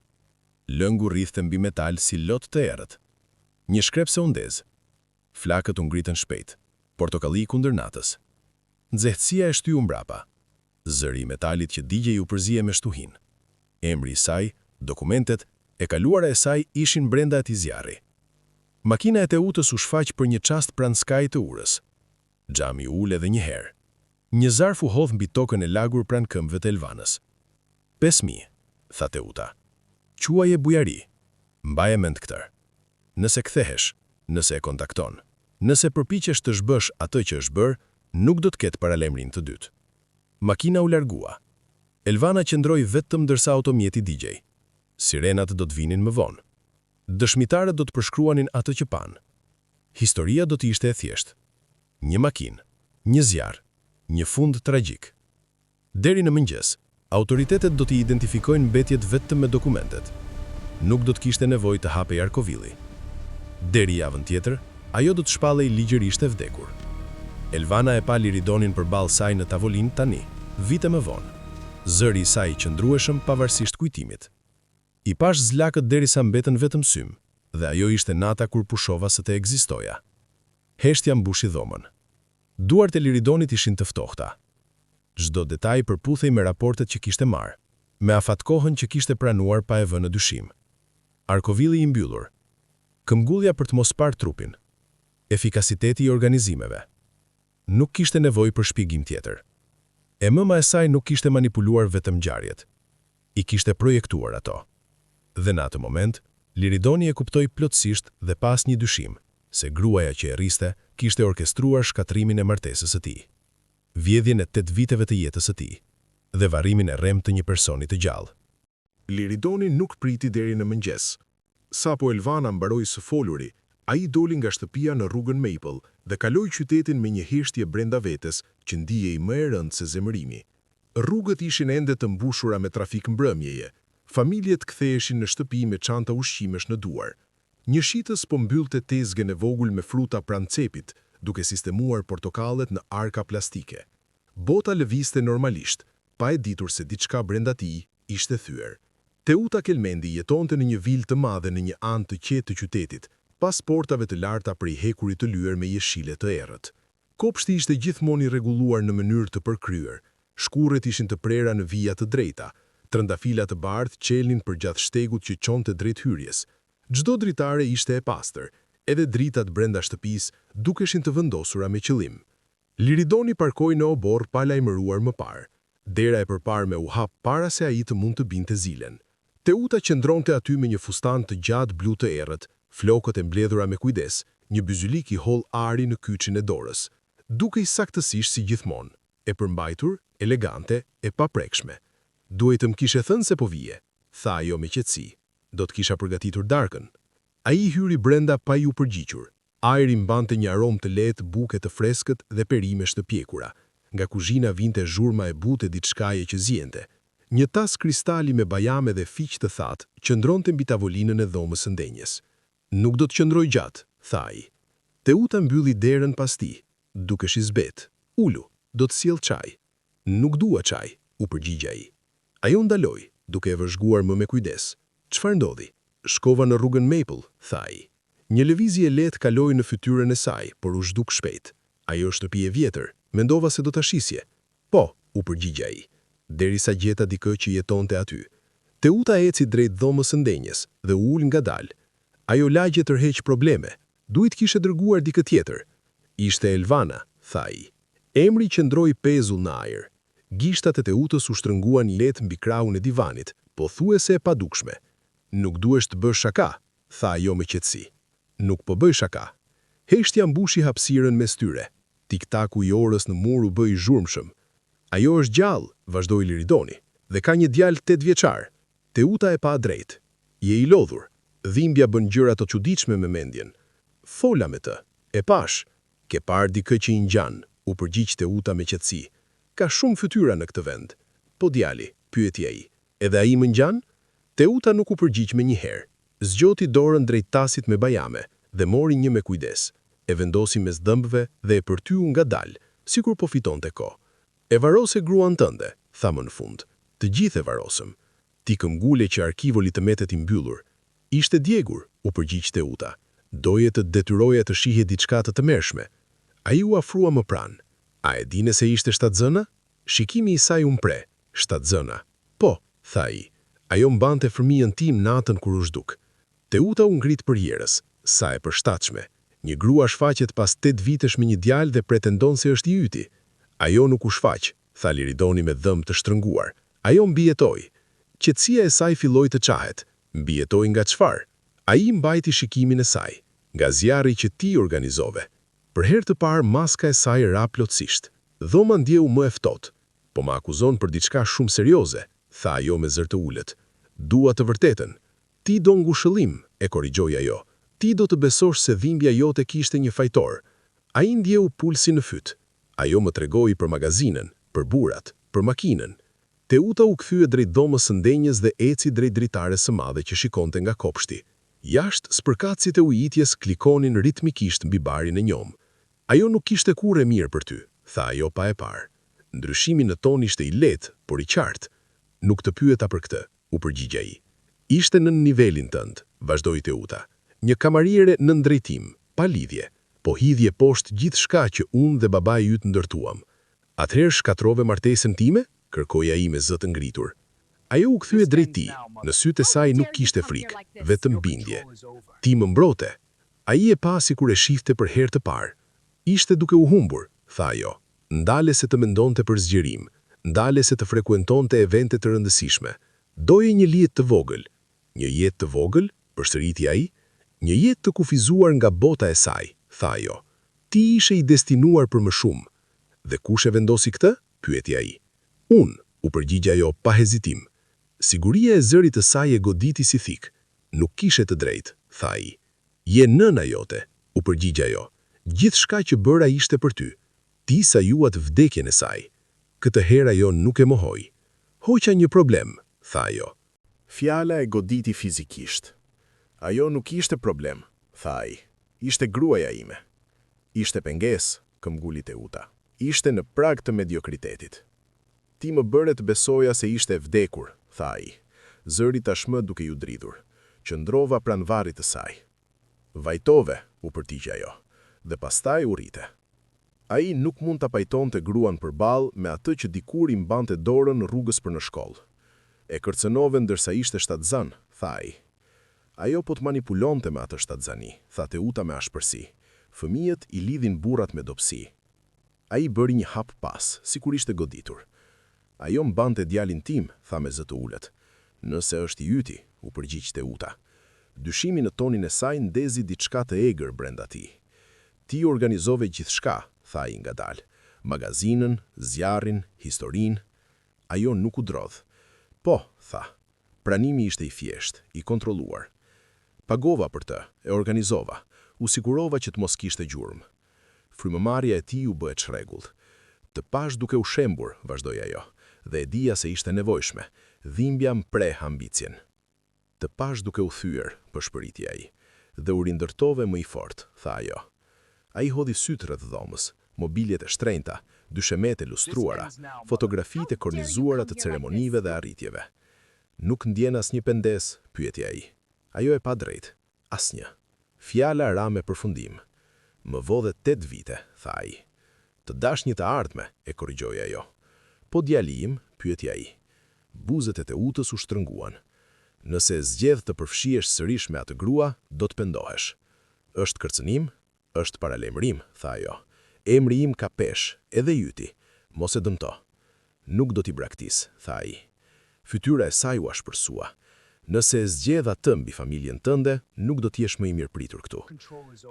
Lëngu rrithte mbi metal si lot të errët. Një shkrepse u ndez. Flakët u ngritën shpejt, portokalli kundër natës. Nxehtësia e shtyu mbrapa. Zëri I metalit që digjej u përzije me shtuhin. Emri I saj, dokumentet, e kaluara e saj ishin brenda atij zjarri. Makina e Teutës u shfaq për një çast pranë skajit të urës. Xhami u ul edhe një herë. Një zarf u hodh mbi tokën e lagur pranë këmbëve të Elvanës. 5000, tha Teuta. Quaje bujari. Mbaje mend këtë. Nëse kthehesh, nëse e kontakton, nëse përpiqesh të zhbësh atë që është bërë, nuk do të ketë paralajmërim të dytë. Makina u largua. Elvana qëndroi vetëm ndërsa automjeti digjej. Sirenat do të vinin më vonë. Dëshmitarët do të përshkruanin atë që pan. Historia do të ishte e thjeshtë. Një makinë, një zjarr, një fund tragjik. Deri në mëngjes, autoritetet do të identifikojnë mbetjet vetëm me dokumentet. Nuk do të kishte nevojë të hapej arkovilli. Deri javën tjetër, ajo do të shpallej ligjërisht e vdekur. Elvana e pa Liridonin përballë saj në tavolinë tani, vite më vonë. Zëri i saj i qëndrueshëm pavarësisht kujtimit. I pash zlakët derisa mbetën vetëm sym, dhe ajo ishte nata kur pushova se të ekzistoja. Heshtja mbushi dhomën. Duart e Liridonit ishin të ftohta. Çdo detaj përputhej me raportet që kishte marrë, me afatkohën që kishte pranuar pa e vënë në dyshim. Arkovilli i mbyllur. Këmbgullja për të mos parë trupin. Efikasiteti i organizimeve. Nuk kishte nevojë për shpjegim tjetër. E mëma e saj nuk kishte manipuluar vetëm ngjarjet. I kishte projektuar ato. Dhe në atë moment, Liridoni e kuptoi plotësisht dhe pas një dyshim, se gruaja që e rriste kishte orkestruar shkatrimin e martesës së tij, vjedhjen e 8 viteve të jetës së tij, dhe varrimin e rremtë të një personi të gjallë. Liridoni nuk priti deri në mëngjes. Sapo Elvana mbaroi së foluri, ai doli nga shtëpia në rrugën Maple dhe kaloi qytetin me një heshtje brenda vetes që ndihej më e rëndë se zemërimi. Rrugët ishin ende të mbushura me trafik mbrëmjeje. Familjet ktheheshin në shtëpi me çanta ushqimesh në duar. Një shitës po mbyllte tezgen e vogël me fruta pranë cepit, duke sistemuar portokallet në arka plastike. Bota lëvizte normalisht, pa e ditur se diçka brenda tij ishte thyer. Teuta Kelmendi jetonte në një vilë të madhe në një anë të qetë të qytetit, pas portave të larta prej hekurit të lyer me jeshile të errët. Kopshti ishte gjithmonë i rregulluar në mënyrë të përkryer. Shkurret ishin të prera në vija të drejta. Trëndafila të bardhë qelnin përgjath shtegut që çonte drejt hyrjes. Çdo dritare ishte e pastër, edhe dritat brenda shtëpisë dukeshin të vendosura me qëllim. Liridoni parkoi në obor pa lajmëruar më parë. Dera e përparme u hap para se ai të mund të binte zilen. Teuta qëndronte aty me një fustan të gjatë blu të errët, flokët e mbledhura me kujdes, një byzylik i holl ari në kyçin e dorës. Dukej saktësisht si gjithmonë, e përmbajtur, elegante e paprekshme. Duhet të më kishe thënë se po vije, tha ajo me qetësi. Do të kisha përgatitur darkën. Ai hyri brenda pa ju përgjigjur. Ajri mbante një aromë të lehtë buke të freskët dhe perimesh të pjekura. Nga kuzhina vinte zhurma e butë e diçkaje që zjente. Një tas kristali me bajame dhe fiq të thatë qëndronte mbi tavolinën e dhomës së ndenjes. Nuk do të qëndroj gjatë, tha ai. Teuta mbylli derën pas tij, duke shizbet. Ulu, do të sjell çaj. Nuk dua çaj, u përgjigj ai. Ajo ndaloi, duke e vëzhguar më me kujdes. Çfarë ndodhi? Shkova në rrugën Maple, tha ai. Një lëvizje lehtë kaloi në fytyrën e saj, por u zhduk shpejt. Ajo shtëpi e vjetër, mendova se do ta shisje. Po, u përgjigj ai, derisa gjeta dikë që jetonte aty. Teuta eci drejt dhomës së ndenjes dhe u ul ngadalë. Ajo lagje tërheq probleme, duhet kishe dërguar dikë tjetër. Ishte Elvana, tha ai. Emri qëndroi pezull në ajër. Gishtat e Teutës u shtrënguan lehtë mbi krahun e divanit, pothuajse e padukshme. Nuk duhesh të bësh shaka, tha ajo me qetësi. Nuk po bëj shaka. Heshtja mbushi hapësirën mes tyre. Tiktaku i orës në mur u bë i zhurmshëm. Ajo është gjallë, vazhdoi Liridoni, dhe ka një djalë 8 vjeçar. Teuta e pa drejt. Je i lodhur. Dhimbja bën gjëra të çuditshme me mendjen. Fola me të. E pash. Ke parë dikë që i ngjan, u përgjigj Teuta me qetësi. Ka shumë fytyra në këtë vend. Po djali, pyeti ai. Edhe ai më ngjan? Teuta nuk u përgjigj me njëherë. Zgjoti dorën drejt tasit me bajame dhe mori një me kujdes. E vendosi mes dhëmbëve dhe e përtyu ngadalë, sikur po fitonte kohë. E varose gruan tënde, tha më në fund. Të gjithë e varosëm. Ti këmbgule që arkivoli të metet i mbyllur. Ishte djegur, u përgjigj Teuta. Doje të detyroje të shihje diçka të tmerrshme. Ai u afrua më pranë. A e dine se ishte shtatzëna? Shikimi i saj u mpre. Shtatzëna. Po, tha ai. Ajo mbante fëmijën tim natën kur u zhduk. Teuta u ngrit përjerës, sa e përshtatshme. Një grua shfaqet pas 8 vitesh me një djalë dhe pretendon se është i yti. Ajo nuk u shfaq, tha Liridoni me dhëmbë të shtrënguar. Ajo mbijetoi. Qetësia e saj filloi të qahet. Mbijetoi nga çfarë? Ai mbajti shikimin e saj, nga zjarri që ti organizove. Për herë të parë maska e saj ra plotësisht. Dhoma ndjeu më e ftohtë. Po më akuzon për diçka shumë serioze, tha ajo me zër të ulët. Dua të vërtetën. Ti do ngushëllim, e korrigjoi ajo. Ti do të besosh se dhimbja jote kishte një fajtor. Ai ndjeu pulsin në fyt. Ajo më tregoi për magazinën, për burat, për makinën. Teuta u kthye drejt dhomës së ndenjes dhe eci drejt dritares së madhe që shikonte nga kopshti. Jashtë, spërkatësit e ujitjes klikonin ritmikisht mbi barin e njom. Ajo nuk kishte kurrë mirë për ty, tha ajo pa e parë. Ndryshimi në ton ishte i lehtë, por i qartë. Nuk të pyeta për këtë, u përgjigja ai. Ishte në nivelin tënd, vazhdoi Teuta. Një kamariere në drejtim, pa lidhje, po hidhje poshtë gjithçka që unë dhe babai yt ndërtuam. Atëherë shkatrove martesën time? Kërkoi ai me zë të ngritur. Ajo u kthye drejt tij, në sytë e saj nuk kishte frikë, vetëm bindje. Ti më mbrote. Ai e pa sikur e shifte për herë të parë. Ishte duke u humbur, tha ajo. Ndale se të mendonte për zgjerim, ndale se të frekuentonte evente të rëndësishme. Doje një jetë të vogël. Një jetë të vogël, përsëriti ai, një jetë të kufizuar nga bota e saj, tha ajo. Ti ishe i destinuar për më shumë. Dhe kush e vendosi këtë? Pyeti ai. Unë, u përgjigja ajo pa hezitim. Siguria e zërit të saj e goditi si thik. Nuk kishe të drejtë, tha ai. Je nëna jote, u përgjigja ajo. Gjithçka që bëra ishte për ty. Ti sa juat vdekjen e saj. Këtë herë ajo nuk e mohoi. Hoqa një problem, tha ajo. Fjala e goditi fizikisht. Ajo nuk ishte problem, tha ai. Ishte gruaja ime. Ishte pengesë, këmbguli Teuta. Ishte në prag të mediokritetit. Ti më bëre të besoja se ishte e vdekur, tha ai. Zëri tashmë duke ju dridhur. Qëndrova pranë varrit të saj. Vajtove, u përtigja ajo, dhe pastaj u rrite. Ai nuk mund ta pajtonte gruan përballë me atë që dikur i mbante dorën në rrugës për në shkollë. E kërcënove ndërsa ishte shtatzan, tha ai. Ajo po të manipulonte me atë shtatzani, tha Teuta me ashpërsi. Fëmijët i lidhin burrat me dobësi. Ai bëri një hap pas, sikur ishte goditur. Ajo mbante djalin tim, tha me zë të ulët. Nëse është i yti, u përgjigj Teuta. Dyshimi në tonin e saj ndezi diçka të egër brenda tij. Ti organizove gjithçka, tha ai ngadalë. Magazinën, zjarrin, historinë. Ajo nuk u drodh. Po, tha. Pranimi ishte i thjeshtë, i kontrolluar. Pagova për të, e organizova. U sigurova që të mos kishte gjurmë. Frymëmarrja e tij u bë e çrregullt. Të pash duke u shembur, vazhdoi ajo, dhe e dija se ishte nevojshme. Dhimbja mpreh ambicien. Të pash duke u thyer, përshpëriti ai, dhe u rindërtove më i fortë, tha ajo. Ai hodhi sytë rreth dhomës, mobiljet e shtrenjta, dyshemete lustruara, fotografitë e kornizuara të ceremonive dhe arritjeve. Nuk ndjen asnjë pendes, pyeti ai. Ajo e pa drejt, asnjë. Fjala ra me përfundim. Më vodhe 8 vite, tha ai. Të dashnjë të ardhme, e korrigjoi ajo. Po djali im, pyeti ai. Buzët e Teutës u shtrënguan. Nëse zgjedh të përfshihesh sërish me atë grua, do të pendohesh. Është kërcënim? Është paralajmërim, tha ajo. Emri im ka pesh, edhe yti. Mos e dëmto. Nuk do t'i braktis, tha ai. Fytyra e saj u ashpërsua. Nëse e zgjedh atë mbi familjen tënde, nuk do t'jesh më i mirëpritur këtu.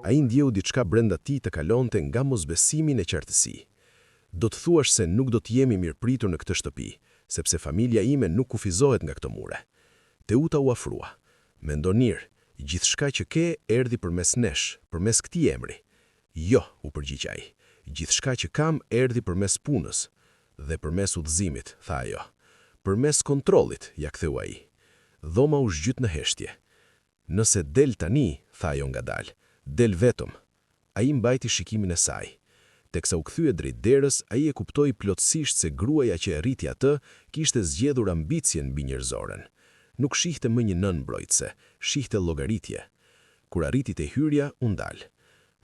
Ai ndjeu diçka brenda tij të kalonte nga mosbesimin e qartësi. Do të thuash se nuk do të jemi mirëpritur në këtë shtëpi, sepse familja ime nuk kufizohet nga këto mure. Teuta u afrua. Mendonir, gjithçka që ke erdhi përmes nesh, përmes këtij emri. Jo, u përgjigj ai. Gjithçka që kam erdhi përmes punës dhe përmes udhëzimit, tha ajo. Përmes kontrollit, ja ktheu ai. Dhoma u zgjyt në heshtje. Nëse del tani, tha ajo ngadalë, del vetëm. Ai mbajti shikimin e saj. Teksa u kthye drejt derës, ai e kuptoi plotësisht se gruaja që e rriti atë kishte zgjedhur ambicien mbi njerëzoren. Nuk shihte më një nën mbrojtëse, shihte llogaritje. Kur arriti te hyrja, u ndal.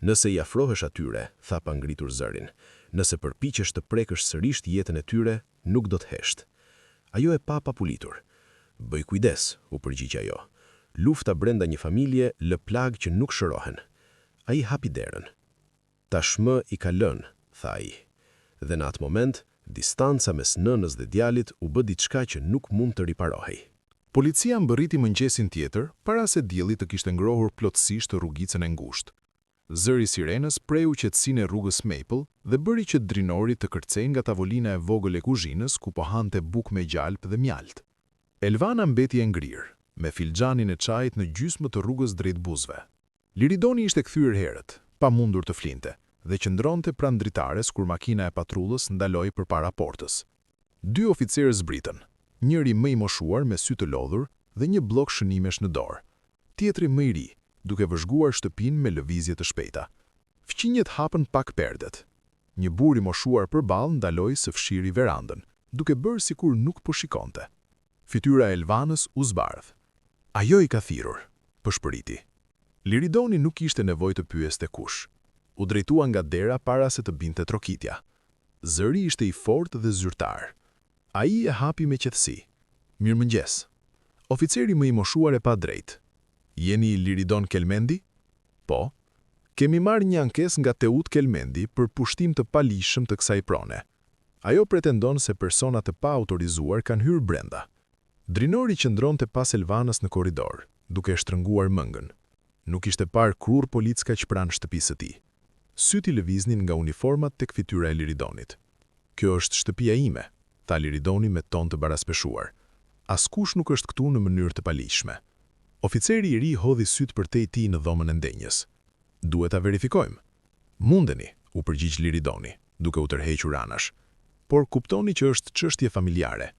Nëse i afrohesh atyre, tha pa ngritur zërin, nëse përpiqesh të prekësh sërish jetën e tyre, nuk do të hesht. Ajo e pa papulitur. Bëj kujdes, u përgjigj ajo. Lufta brenda një familje lë plag që nuk shërohen. Ai hapi derën. Tashmë i ka lënë, tha ai. Dhe në atë moment, distanca mes nënës dhe djalit u bë diçka që nuk mund të riparohej. Policia mbërriti mëngjesin tjetër, para se dielli të kishte ngrohur plotësisht rrugicën e ngushtë. Zëri i sirenës preu qetësinë e rrugës Maple dhe bëri që drinori të kërcej nga tavolina e vogël e kuzhinës ku po hante bukë me gjalp dhe mjalt. Elvana mbeti e ngrirë, me filxhanin e çajit në gjysmë të rrugës drejt buzëve. Liridoni ishte kthyer herët, pa mundur të flinte, dhe qëndronte pranë dritares kur makina e patrullës ndaloi përpara portës. 2 oficerë zbritën, njëri më i moshuar me sy të lodhur dhe një blok shënimesh në dorë. tjetri më i ri, duke vëzhguar shtëpinë me lëvizje të shpejta. Fqinjet hapën pak perdet. Një burr i moshuar përballë ndaloi së fshiri verandën, duke bërë sikur nuk po shikonte. Fytyra e Elvanës u zbardh. Ajo i ka thirrur, përshpëriti. Liridoni nuk ishte nevojë të pyeste kush. U drejtua nga dera para se të binte trokitja. Zëri ishte i fortë dhe zyrtar. Ai e hapi me qetësi. Mirëmëngjes. Oficeri më i moshuar e pa drejt. Jeni Liridon Kelmendi? Po. Kemi marrë një ankesë nga Teut Kelmendi për pushtim të palishëm të kësaj prone. Ajo pretendon se persona të pa autorizuar kanë hyrë brenda. Drinori qëndronte pas Elvanës në korridor, duke shtrënguar mëngën. Nuk ishte parë kurrë polic kaq pranë shtëpisë së tij. Syti lëviznin nga uniformat tek fytyra e Liridonit. Kjo është shtëpia ime, tha Liridoni me ton të baraspeshuar. Askush nuk është këtu në mënyrë të palishme. Oficeri i ri hodhi syt përtej tij në dhomën e ndenjës. Duhet ta verifikojmë. Mundeni, u përgjigj Liridoni, duke u tërhequr anash. Por kuptoni që është çështje familjare.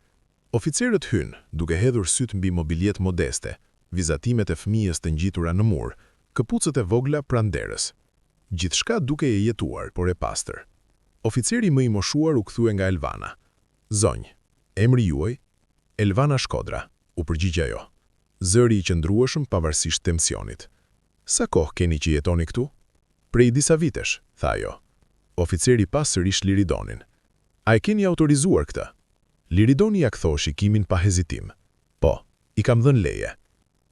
Oficerët hynë, duke hedhur syt mbi mobiljet modeste, vizatimet e fëmijës të ngjitura në mur, këpucët e vogla pranë derës. Gjithçka duke e jetuar, por e pastër. Oficeri më i moshuar u kthye nga Elvana. Zonjë, emri juaj? Elvana Shkodra, u përgjigj ajo. Zëri i qëndrueshëm pavarësisht tensionit. Sa kohë keni që jetoni këtu? Prej disa vitesh, tha ajo. Oficeri pa sërish Liridonin. A e keni autorizuar këtë? Liridoni ja kthoi shikimin pa hezitim. Po, i kam dhënë leje.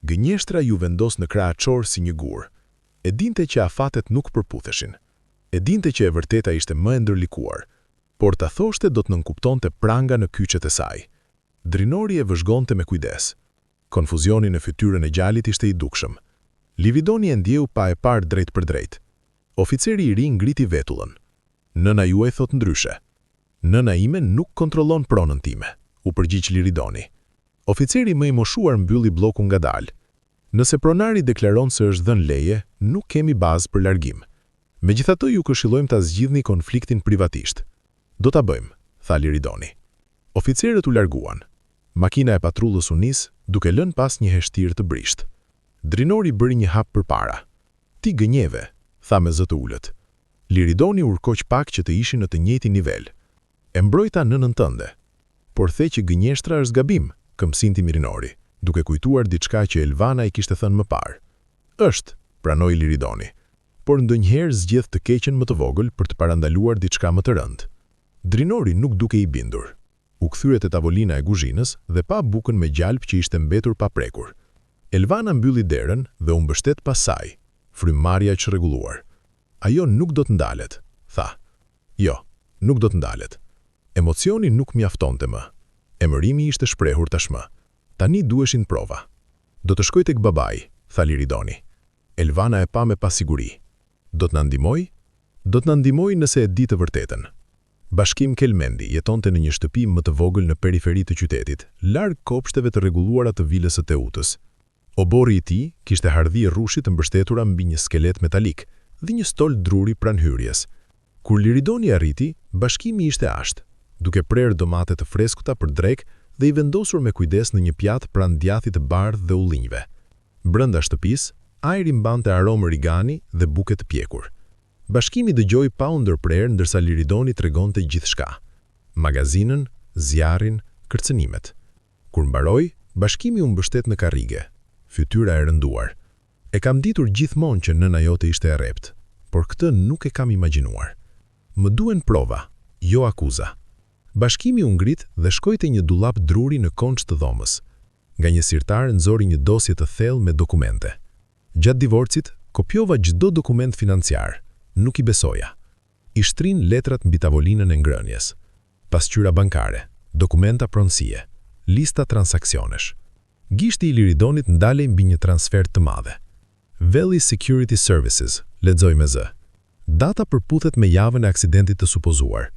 Gënjeshtra ju vendos në krah çor si një gur. E dinte që afatet nuk përputheshin. E dinte që e vërteta ishte më e ndërlikuar, por ta thoshte do të nënkuptonte pranga në kyçet e saj. Drinori e vëzhgonte me kujdes. Konfuzioni në fytyrën e gjalit ishte i dukshëm. Liridoni e ndjeu pa e parë drejt për drejt. Oficeri i ri ngriti vetullën. Nëna juaj thot ndryshe. Nëna ime nuk kontrollon pronën time, u përgjigj Liridoni. Oficeri më i moshuar mbylli bllokun ngadalë. Nëse pronari deklaron se është dhënë leje, nuk kemi bazë për largim. Megjithatë ju këshillojmë ta zgjidhni konfliktin privatisht. Do ta bëjmë, tha Liridoni. Oficerët u larguan. Makina e patrullës u nis, duke lënë pas një heshtir të brisht. Drinori bëri një hap përpara. Ti gënjeve, tha me zë të ulët. Liridoni urkoq pak që të ishin në të njëjtin nivel. E mbrojta nënën tënde. Por the që gënjeshtra është gabim, këmsinti Mirinori, duke kujtuar diçka që Elvana i kishte thënë më parë. Është, pranoi Liridoni, por ndonjëherë zgjedh të keqen më të vogël për të parandaluar diçka më të rëndë. Drinori nuk duke i bindur. U kthye te tavolina e kuzhinës dhe pa bukën me gjalp që ishte mbetur pa prekur. Elvana mbylli derën dhe u mbështet pas saj, frymëmarrja e çrregulluar. Ajo nuk do të ndalet, tha. Jo, nuk do të ndalet. Emocioni nuk mjaftonte më. Emërimi ishte shprehur tashmë. Tani duheshin prova. Do të shkoj tek babai, tha Liridoni. Elvana e pa me pasiguri. Do të na ndihmoj? Do të na ndihmoj nëse e di të vërtetën. Bashkim Kelmendi jetonte në një shtëpi më të vogël në periferi të qytetit, larg kopshteve të rregulluara të vilës së Teutës. Oborri i tij kishte hardhie rrushi të mbështetura mbi një skelet metalik dhe një stol druri pranë hyrjes. Kur Liridoni arriti, bashkimi ishte ashtë, duke prerë domate të freskëta për drek dhe i vendosur me kujdes në një pjatë pranë djathit të bardhë dhe ullinjve. Brenda shtëpisë, ajri mbante aromë origani dhe buke të pjekur. Bashkimi dëgjoi pa u ndërprerë ndërsa Liridoni tregonte gjithçka. Magazinën, zjarrin, kërcënimet. Kur mbaroi, bashkimi u mbështet në karrige. Fytyra e rënduar. E kam ditur gjithmonë që nëna jote ishte e rrept, por këtë nuk e kam imagjinuar. Më duhen prova, jo akuza. Bashkimi u ngrit dhe shkoi te një dullap druri në konç të dhomës. Nga një sirtar nxori një dosje të thellë me dokumente. Gjatë divorcit, kopjova çdo dokument financiar. Nuk i besoja. I shtrin letrat mbi tavolinën e ngrënies. Pasqyra bankare, dokumenta pronësie, lista transaksionesh. Gishti i Liridonit ndalej mbi një transfer të madhe. Valley Security Services, lexoj me zë. Data përputhet me javën e aksidentit të supozuar.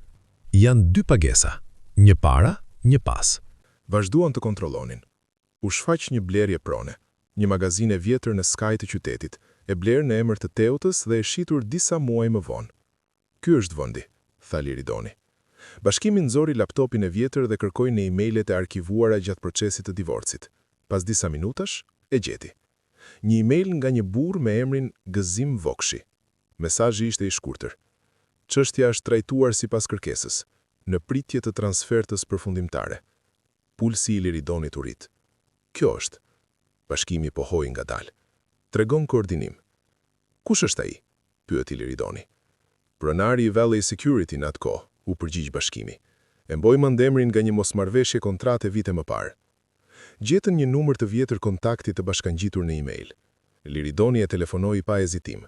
Janë 2 pagesa, një para, një pas. Vazhduan të kontrollonin. U shfaq një blerje prone, një magazinë e vjetër në skaj të qytetit, e blerë në emër të Teutës dhe e shitur disa muaj më vonë. Ky është vendi, tha Liridoni. Bashkimi nxori laptopin e vjetër dhe kërkoi në emailët e arkivuara gjatë procesit të divorcit. Pas disa minutash, e gjeti. një email nga një burr me emrin Gëzim Vokshi. Mesazhi ishte i shkurtër. Çështja është trajtuar sipas kërkesës, në pritje të transfertës përfundimtare. Pulsi i Liridonit u rit. Kjo është. Bashkimi pohoi ngadalë. Tregon koordinim. Kush është ai? Pyeti Liridoni. Pronari i Valley Security në atë kohë, u përgjigj Bashkimi. E mboj mend emrin nga një mosmarrveshje kontrate vite më parë. Gjetën një numër të vjetër kontakti të bashkangjitur në email. Liridoni e telefonoi pa hezitim.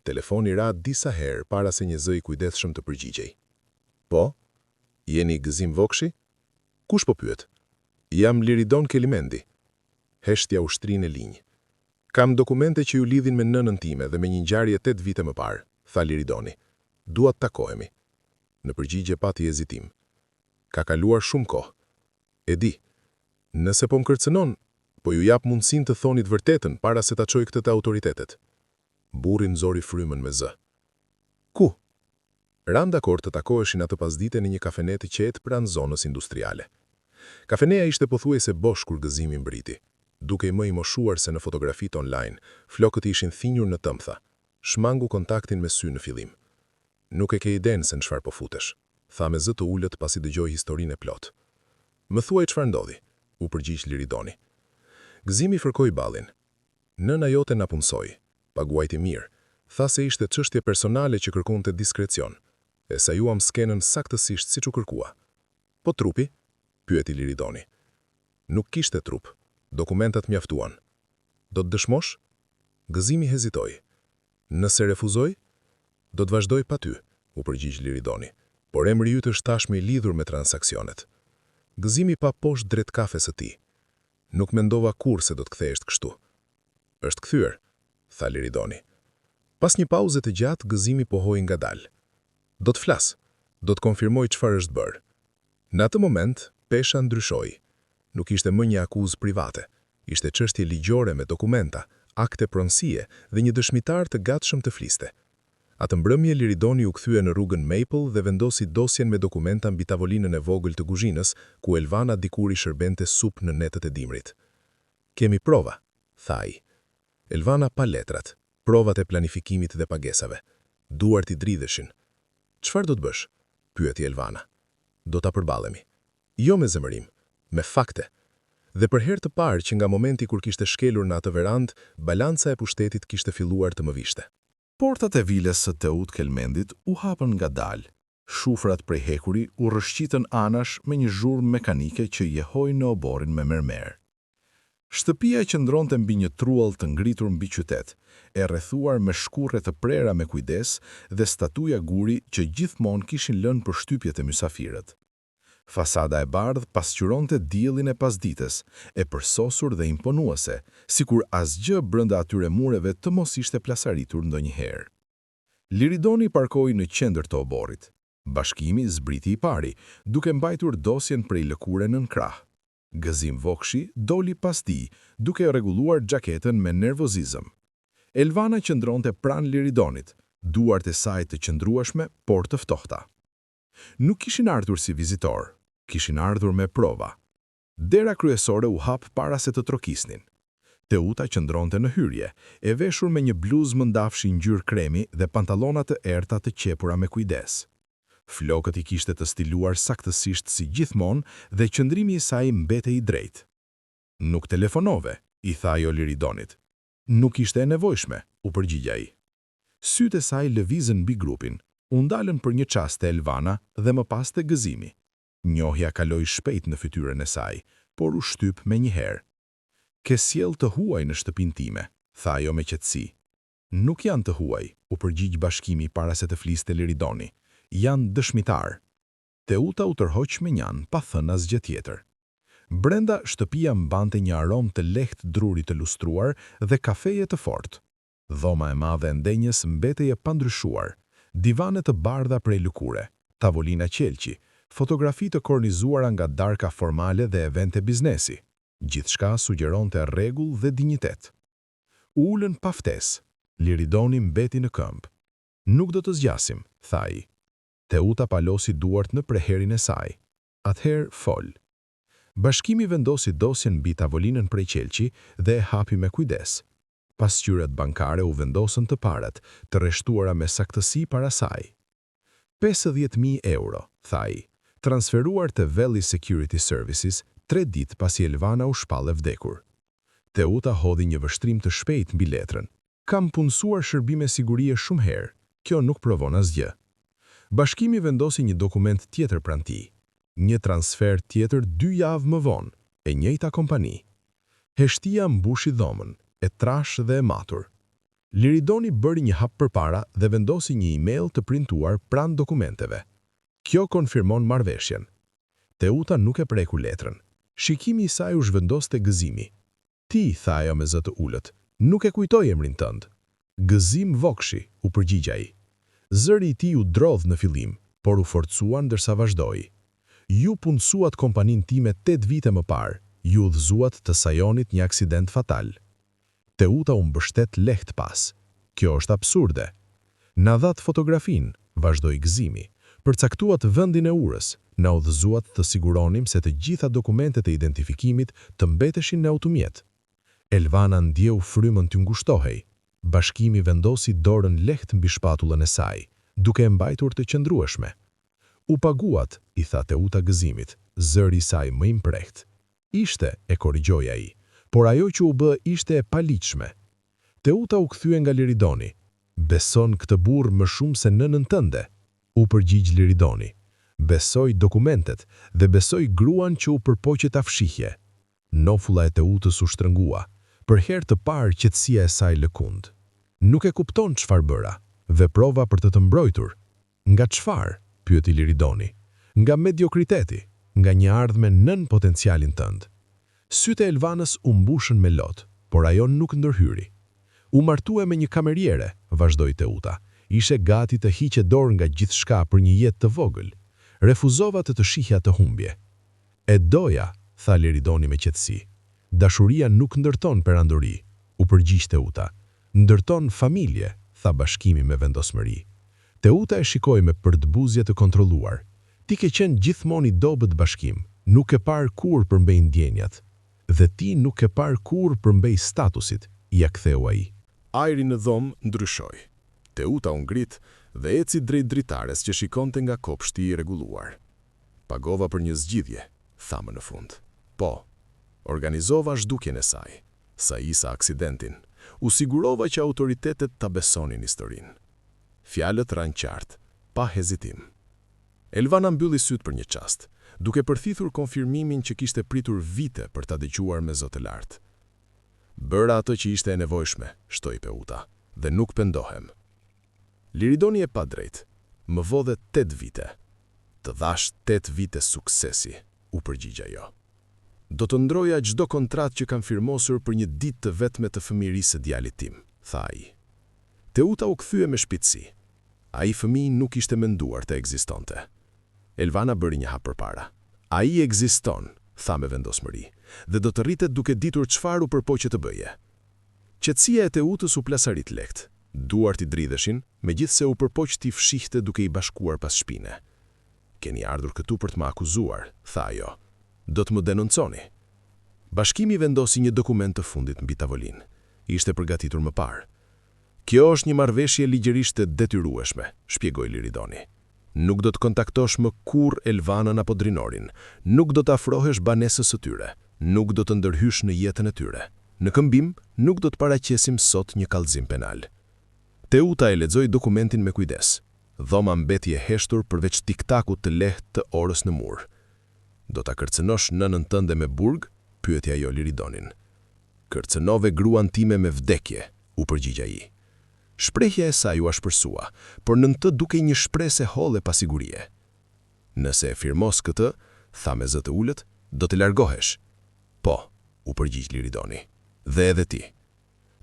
Telefoni ra disa herë para se një zë i kujdesshëm të përgjigjej. Po? Jeni Gëzim Vokshi? Kush po pyet? Jam Liridon Kelimendi. Heshtja ushtrinë e linj. Kam dokumente që ju lidhin me nënën time dhe me një ngjarje 8 vite më parë, tha Liridoni. Dua të takohemi. Në përgjigje pati hezitim. Ka kaluar shumë kohë. E di. Nëse po më kërcënon, po ju jap mundësinë të thoni të vërtetën para se ta çoj këtë te autoritetet. Burri nxori frymën me zë. Ku? Ran dakord të takoheshin atë pasdite në një kafene të qetë pranë zonës industriale. Kafeneja ishte pothuajse bosh kur Gëzimi mbriti. Duke i më i moshuar se në fotografit online, flokët ishin thinjur në tëmtha. Shmangu kontaktin me sy në fillim. Nuk e ke idenë se në çfarë po futesh, tha me zë të ullët pasi dëgjoi historinë e plot. Më thuaj çfarë ndodhi, u përgjigj Liridoni. Gëzimi fërkoi ballin. Nëna jote na punsoi, paguajti mirë, tha se ishte çështje personale që kërkonte diskrecion, e sa juam skenën saktësisht siç u kërkua. Po trupi? Pyeti Liridoni. Nuk kishte trup. Dokumentat mjaftuan. Do të dëshmosh? Gëzimi hezitoi. Nëse refuzoj, do të vazhdoj pa ty, u përgjigj Liridoni, por emri yt është tashmë i lidhur me transaksionet. Gëzimi pa poshtë drejt kafes së tij. Nuk mendova kurrë se do të kthehesh kështu. Është kthyer, tha Liridoni. Pas një pauze të gjatë, Gëzimi pohoi ngadalë. Do të flas, do të konfirmoj çfarë është bërë. Në atë moment, pesha ndryshoi. Nuk ishte më një akuzë private, ishte çështje ligjore me dokumenta, akte pronësie dhe një dëshmitar të gatshëm të fliste. Atë mbrëmje Liridoni u kthye në rrugën Maple dhe vendosi dosjen me dokumenta mbi tavolinën e vogël të kuzhinës, ku Elvana dikur i shërbente supë në netët e dimrit. Kemi prova, tha ai. Elvana pa letrat, provat e planifikimit dhe pagesave. Duart i dridheshin. Çfarë do të bësh? Pyeti Elvana. Do ta përballemi. Jo me zemërim, me fakte. Dhe për herë të parë që nga momenti kur kishte shkelur në atë verandë, balanca e pushtetit kishte filluar të më vishte. Portat e viles së Teut Kelmendit u hapën ngadalë. Shufrat prej hekuri u rrëshqitën anash me një zhurmë mekanike që jehoi në oborin me mermer. Shtëpia qëndronte mbi një truall të ngritur mbi qytet, e rrethuar me shkurre të prera me kujdes dhe statuja guri që gjithmonë kishin lënë për shtypjet e mysafirët. Fasada e bardhë pasqyronte diellin e pasdites, e përsosur dhe imponuese, sikur asgjë brenda atyre mureve të mos ishte plasaritur ndonjëherë. Liridoni parkoi në qendër të oborrit. Bashkimi zbriti i pari, duke mbajtur dosjen prej lëkure nën krah. Gëzim Vokshi doli pas tij, duke rregulluar xhaketën me nervozizëm. Elvana qëndronte pranë Liridonit, duart e saj të qëndrueshme, por të ftohta. Nuk kishin ardhur si vizitor, kishin ardhur me prova. Dera kryesore u hap para se të trokisnin. Teuta qëndronte në hyrje, e veshur me një bluzë mëndafshi ngjyrë kremi dhe pantallona të errta të qepura me kujdes. Flokët i kishte të stiluar saktësisht si gjithmonë dhe qëndrimi i saj mbetej i drejtë. Nuk telefonove, i tha ajo Liridonit. Nuk ishte e nevojshme, u përgjigja ai. Sytë e saj lëvizën mbi grupin. U ndalën për një çast te Elvana dhe më pas te Gëzimi. Njohja kaloi shpejt në fytyrën e saj, por u shtyp me njëherë. Ke sjell të huaj në shtëpinë time, tha ajo me qetësi. Nuk janë të huaj, u përgjigj Bashkimi para se të fliste Liridoni. Janë dëshmitar. Teuta u tërhoq me njan, pa thënë asgjë tjetër. Brenda shtëpia mbante një aromë të lehtë druri të lustruar dhe kafeje të fortë. Dhoma e madhe e ndenjës mbetej e pandryshuar. Divane të bardha prej lëkure, tavolina qelqi, fotografi të kornizuara nga darka formale dhe evente biznesi. Gjithçka sugjeronte rregull dhe dinjitet. U ulën pa ftesë. Liridoni mbeti në këmbë. Nuk do të zgjasim, tha ai. Teuta palosi duart në preherin e saj. Atëherë fol. Bashkimi vendosi dosjen mbi tavolinën prej qelqi dhe e hapi me kujdes. Pasqyret bankare u vendosën të parat, të rreshtuara me saktësi para saj. 50.000 euro, tha ai, transferuar të Valley Security Services 3 ditë pasi Elvana u shpall e vdekur. Teuta hodhi një vështrim të shpejt mbi letrën. Kam punësuar shërbime sigurie shumë herë, kjo nuk provon asgjë. Bashkimi vendosi një dokument tjetër pranë tij. Një transfer tjetër 2 javë më vonë, e njëjta kompani. Heshtia mbushi dhomën, e trash dhe e matur. Liridoni bëri një hap përpara dhe vendosi një email të printuar pranë dokumenteve. Kjo konfirmon marrëveshjen. Teuta nuk e preku letrën. Shikimi i saj u zhvendos te gëzimi. Ti, tha ajo me zë të ulët, nuk e kujtoj emrin tënd. Gëzim Vokshi, u përgjigj ai. Zëri i tij u drodh në fillim, por u forcua ndërsa vazhdoi. Ju punësuat kompaninë time 8 vite më parë, ju udhëzuat të Sajonit një aksident fatal. Teuta u mbështet lehtë pas. Kjo është absurde. Na dhat fotografinë, vazhdoi gëzimi. Përcaktuat vendin e urës, na udhëzuat të siguronim se të gjitha dokumentet e identifikimit të mbeteshin në automjet. Elvana ndjeu frymën të ngushtohej. Bashkimi vendosi dorën lehtë mbi shpatullën e saj, duke e mbajtur të qëndrueshme. U paguat, i tha Teuta gëzimit, zëri i saj më i mprehtë. Ishte, e korrigjoi ai, por ajo që u bë ishte e paligjshme. Teuta u kthye nga Liridoni. Beson këtë burr më shumë se nënën tënde, u përgjigj Liridoni. Besoj dokumentet dhe besoj gruan që u përpoqe ta fshihje. Nofulla e Teutës u shtrëngua. Për herë të parë qetësia e saj lëkund. Nuk e kupton çfarë bëra, veprova për të të mbrojtur. Nga çfarë? Pyeti Liridoni. Nga mediokriteti, nga një ardhme nën potencialin tënd. Sytë e Elvanës u mbushën me lot, por ajo nuk ndërhyri. U martue me një kameriere, vazhdoi Teuta. Ishe gati të hiqe dorë nga gjithçka për një jetë të vogël. Refuzova të shihja të humbje. E doja, tha Liridoni me qetësi. Dashuria nuk ndërton perandori, u përgjigj Teuta. Ndërton familje, tha Bashkimi me vendosmëri. Teuta e shikoi me përdbuzje të kontrolluar. Ti ke qenë gjithmonë i dobët Bashkim, nuk e par kur përmbej ndjenjat. Dhe ti nuk e par kur përmbej statusit, ja ktheu ai. Ajri në dhomë ndryshoi. Teuta u ngrit dhe eci drejt dritares që shikonte nga kopshti i rregulluar. Pagova për një zgjidhje, tha më në fund. Po. Organizova zhdukjen e saj, sa isa aksidentin, u sigurova që autoritetet ta besonin historinë. Fjalët ranë qartë, pa hezitim. Elvana mbylli sytë për një çast, duke përthithur konfirmimin që kishte pritur vite për ta dëgjuar me zot të lartë. Bëra atë që ishte e nevojshme, shtoi Teuta, dhe nuk pendohem. Liridoni e pa drejt, më vodhe 8 vite. Të dhash 8 vite suksesi, u përgjigj ajo. Do të ndroja çdo kontratë që kam firmosur për një ditë të vetme të fëmirisë së djalit tim, tha ai. Teuta u kthye me shpejtësi. Ai fëmijë nuk ishte menduar të ekzistonte. Elvana bëri një hap përpara. Ai ekziston, tha me vendosmëri, dhe do të rritet duke ditur çfarë u përpoqe të bëje. Qetësia e Teutës u plasarit lehtë. Duart i dridheshin, megjithse u përpoq t'i fshihte duke i bashkuar pas shpine. Keni ardhur këtu për të më akuzuar, tha ajo. Do të më denonconi. Bashkimi vendosi një dokument të fundit mbi tavolinë. Ishte përgatitur më parë. Kjo është një marrëveshje ligjërisht e detyrueshme, shpjegoi Liridoni. Nuk do të kontaktosh më kurrë Elvanën apo Drinorin, nuk do të afrohesh banesës së tyre, nuk do të ndërhysh në jetën e tyre. Në këmbim, nuk do të paraqesim sot një kallëzim penal. Teuta e lexoi dokumentin me kujdes. Dhoma mbeti e heshtur përveç tiktakut të lehtë të orës në mur. Do ta kërcënosh nënën tënde me burg? Pyeti ajo Liridonin. Kërcënove gruan time me vdekje, u përgjigj ai. Shprehja e saj u ashpërsua, por nën të dukej një shpresë holle pa sigurie. Nëse e firmos këtë, tha me zë të ulët, do të largohesh. Po, u përgjigj Liridoni. Dhe edhe ti.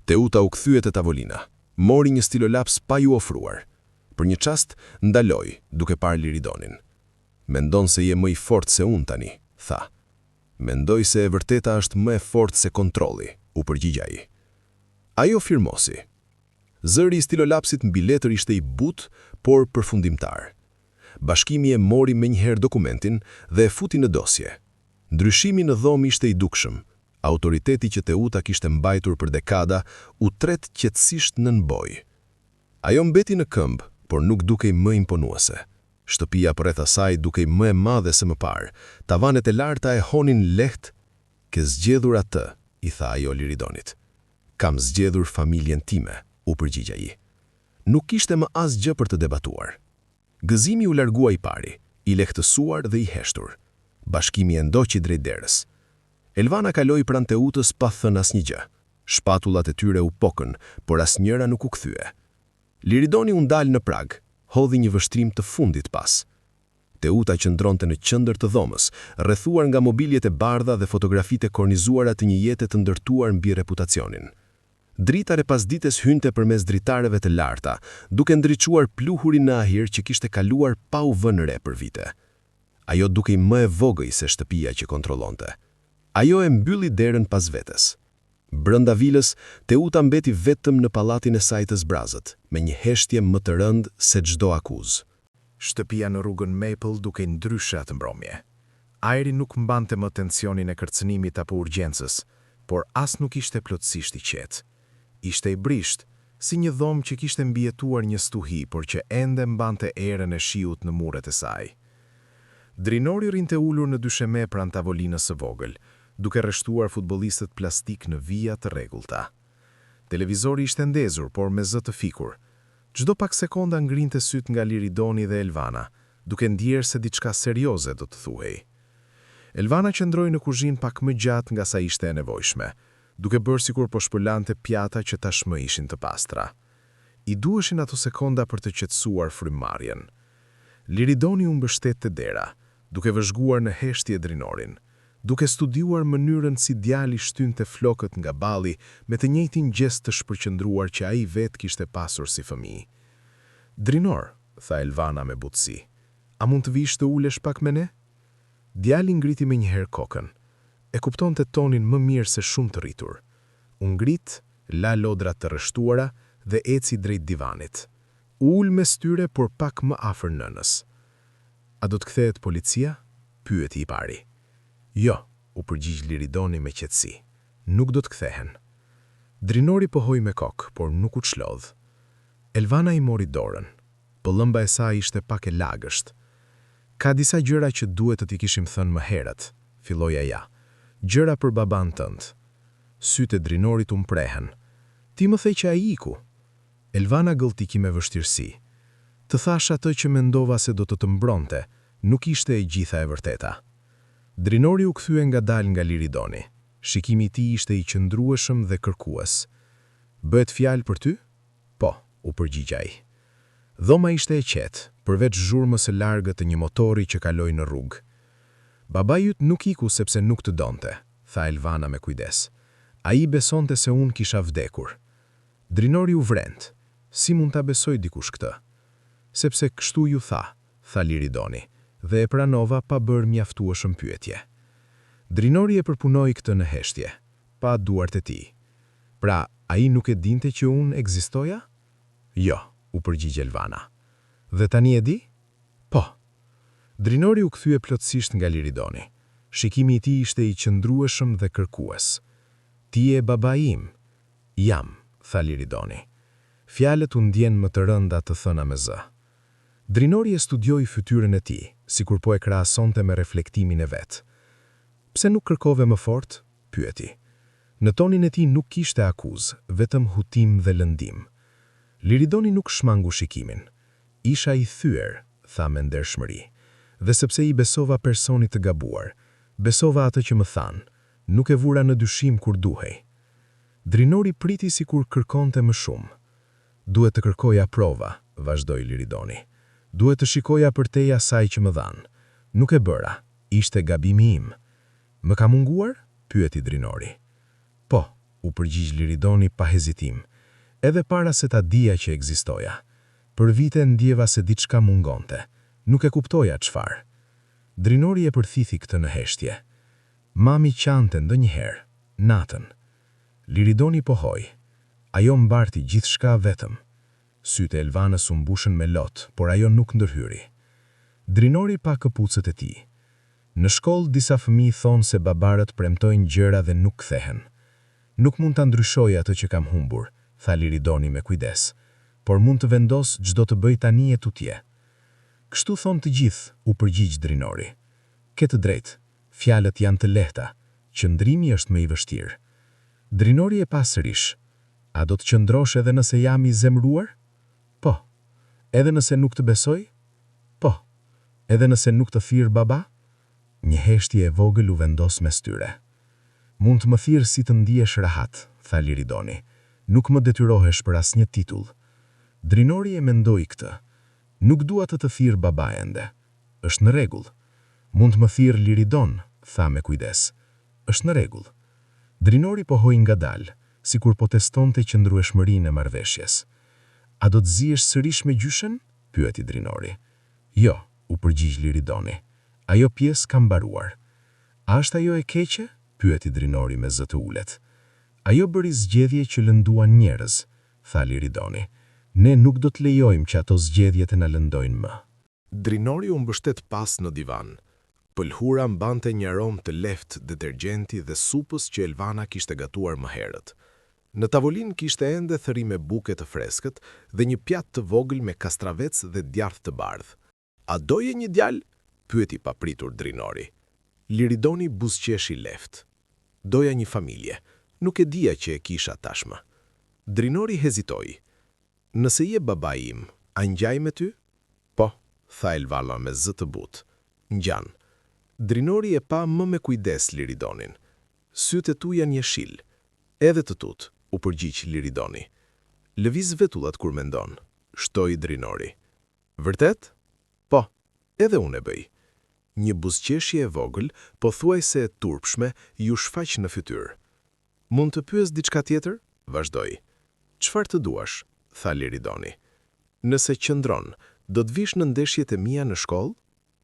Teuta u kthye te tavolina, mori një stilolaps pa ju ofruar. Për një çast ndaloi, duke parë Liridonin. Mendon se je më i fortë se unë tani, tha. Mendoj se e vërteta është më e fortë se kontrolli, u përgjigj ai. Ajo firmosi. Zëri i stilolapsit mbi letër ishte i butë, por përfundimtar. Bashkimi e mori menjëherë dokumentin dhe e futi në dosje. Ndryshimi në dhomë ishte i dukshëm. Autoriteti që Teuta kishte mbajtur për dekada u tret qetësisht nën bojë. Ajo mbeti në këmbë, por nuk dukej më imponuese. Shtëpia përreth asaj dukej më e madhe se më parë. Tavanet e larta e honin lehtë. "Ke zgjedhur atë," i tha ajo Liridonit. "Kam zgjedhur familjen time," u përgjigj ai. Nuk kishte më asgjë për të debatuar. Gëzimi u largua i pari, i lehtësuar dhe i heshtur. Bashkimi e ndoqi drejt derës. Elvana kaloi pranë Teutës pa thënë asnjë gjë. Shpatullat e tyre u pokën, por asnjëra nuk u kthye. Liridoni u ndal në prag, hodhi një vështrim të fundit pas. Teuta qëndronte në qendër të dhomës, rrethuar nga mobiljet e bardha dhe fotografitë e kornizuara të një jete të ndërtuar mbi reputacionin. Drita e pasdites hynte përmes dritareve të larta, duke ndriçuar pluhurin në ajër që kishte kaluar pa u vënë re për vite. Ajo dukej më e vogël se shtëpia që kontrollonte. Ajo e mbylli derën pas vetes. Brenda vilës, Teuta mbeti vetëm në pallatin e saj të zbrazët, me një heshtje më të rëndë se çdo akuzë. Shtëpia në rrugën Maple dukej ndryshe atë mbrëmje. Ajri nuk mbante më tensionin e kërcënimit apo urgjencës, por as nuk ishte plotësisht i qetë. Ishte i brisht, si një dhomë që kishte mbijetuar një stuhi, por që ende mbante erën e shiut në muret e saj. Drinori rinte ulur në dysheme pranë tavolinës së vogël, duke rreshtuar futbollistët plastik në vija të rregullta. Televizori ishte ndezur, por me zë të fikur. Çdo pak sekonda ngrinte syt nga Liridoni dhe Elvana, duke ndjerë se diçka serioze do të thuhej. Elvana qëndroi në kuzhinë pak më gjatë nga sa ishte e nevojshme, duke bërë sikur po shpërlante pjata që tashmë ishin të pastra. I duheshin ato sekonda për të qetësuar frymëmarrjen. Liridoni u mbështet te dera, duke vëzhguar në heshtje drinorin, duke studiuar mënyrën si djali shtynte flokët nga balli me të njëjtin gjest të shpërqendruar që ai vetë kishte pasur si fëmijë. "Drinor," tha Elvana me butësi, "a mund të vish të ulesh pak me ne?" Djali ngriti me njëherë kokën. E kuptonte tonin më mirë se shumë të rritur. U ngrit, la lodrat të rreshtuara dhe eci drejt divanit. U ul me styre, por pak më afër nënës. "A do të kthehet policia?" pyeti i pari. "Jo," u përgjigj Liridoni me qetësi. "Nuk do të kthehen." Drinori pohoi me kokë, por nuk u çlodh. Elvana i mori dorën. Pëllëmba e saj ishte pak e lagësht. "Ka disa gjëra që duhet të t'i kishim thënë më herët," filloi ajo. "Gjëra për baban tënd." Sytë e Drinorit u mprehen. "Ti më the që ai iku." Elvana gëlltiki me vështirësi. "Të thash atë që mendova se do të mbronte, nuk ishte e gjitha e vërteta." Drinori u kthye ngadalë nga Liridoni. Shikimi i tij ishte i qëndrueshëm dhe kërkues. "Bëhet fjalë për ty?" "Po," u përgjigj ai. Dhoma ishte e qetë, përveç zhurmës së largët të një motori që kaloi në rrugë. "Babai yt nuk iku sepse nuk të donte," tha Elvana me kujdes. "Ai besonte se unë kisha vdekur." Drinori u vrent. "Si mund ta besoj dikush këtë?" "Sepse kështu ju tha," tha Liridoni, dhe e pranova pa bërë mjaftueshëm pyetje. Drinori e përpunoi këtë në heshtje, pa duart e tij. "Pra, ai nuk e dinte që unë ekzistoja?" "Jo," u përgjigj Elvana. "Dhe tani e di?" "Po." Drinori u kthye plotësisht nga Liridoni. Shikimi i tij ishte i qëndrueshëm dhe kërkues. "Ti e babai im?" "Jam," tha Liridoni. Fjalët u ndjen më të rënda të thëna me zë. Drinori e studioi fytyrën e tij, sikur po e krahasonte me reflektimin e vet. "Pse nuk kërkove më fort?" pyeti. Në tonin e tij nuk kishte akuzë, vetëm hutim dhe lëndim. Liridoni nuk shmangu shikimin. "Isha i thyer," tha me ndershmëri, "dhe sepse i besova personit të gabuar, besova atë që më thanë, nuk e vura në dyshim kur duhej." Drinori priti sikur kërkonte më shumë. "Duhet të kërkoja prova," vazhdoi Liridoni. "Duhet të shikoja përtej asaj që më dhanë. Nuk e bëra, ishte gabimi im." "Më ka munguar?" pyeti Drinori. "Po," u përgjigj Liridoni pa hezitim, "edhe para se ta dija që ekzistoja. Për vite ndjeva se diçka mungonte. Nuk e kuptoja çfarë." Drinori e përthithi këtë në heshtje. "Mami qante ndonjëherë, natën." Liridoni pohoi. Ajo mbarti gjithçka vetëm. Sytë e Elvanës u mbushën me lot, por ajo nuk ndërhyri. Drinori pa këpucët e tij. Në shkollë disa fëmijë thonë se babarët premtojnë gjëra dhe nuk kthehen. Nuk mund ta ndryshoj atë që kam humbur, tha Liridoni me kujdes, por mund të vendos çdo të bëj tani e tutje. Kështu thonë të gjithë, u përgjigj Drinori. Ke të drejtë, fjalët janë të lehta, qëndrimi është më i vështirë. Drinori e pa sërish. A do të qëndrosh edhe nëse jam i zemruar? Po. Edhe nëse nuk të besoj? Po. Edhe nëse nuk të thirr baba? Një heshtje e vogël u vendos mes tyre. Mund të më thirr si të ndihesh rahat, tha Liridoni. Nuk më detyrohesh për asnjë titull. Drinori e mendoi këtë. Nuk dua të thirr baba ende. Është në rregull. Mund të më thirr Liridon, tha me kujdes. Është në rregull. Drinori pohoi ngadalë, sikur po testonte qëndrueshmërinë e marrëveshjes. A do të zihesh sërish me gjyshen? Pyeti Drinori. Jo, u përgjigj Liridoni. Ajo pjesë ka mbaruar. A është ajo e keqe? Pyeti Drinori me zë të ulët. Ajo bëri zgjedhje që lënduan njerëz, tha Liridoni. Ne nuk do të lejojmë që ato zgjedhje të na lëndojnë më. Drinori u mbështet pas në divan. Pëlhura mbante një aromë të lehtë detergjenti dhe supës që Elvana kishte gatuar më herët. Në tavolinë kishte ende thërime buke të freskët dhe një pjatë të vogël me kastravec dhe djathë të bardhë. A doje një djalë? Pyeti papritur Drinori. Liridoni buzëqeshi lehtë. Doja një familje. Nuk e dija që e kisha tashmë. Drinori hezitoi. Nëse je babai im, a ngjaj me ty? Po, tha Elvana me zë të butë. Ngjan. Drinori e pa më me kujdes Liridonin. Sytë e tu janë jeshil. Edhe të tut, u përgjigj Liridoni. Lëviz vetullat kur mendon, shtoi Drinori. Vërtet? Po, edhe unë e bëj. Një buzëqeshje e vogël, po thuajse e turpshme, ju shfaq në fytyrë. Mund të pyes diçka tjetër? Vazhdoi. Çfarë të duash? Tha Liridoni. Nëse qëndron, do të vish në ndeshjet e mia në shkollë?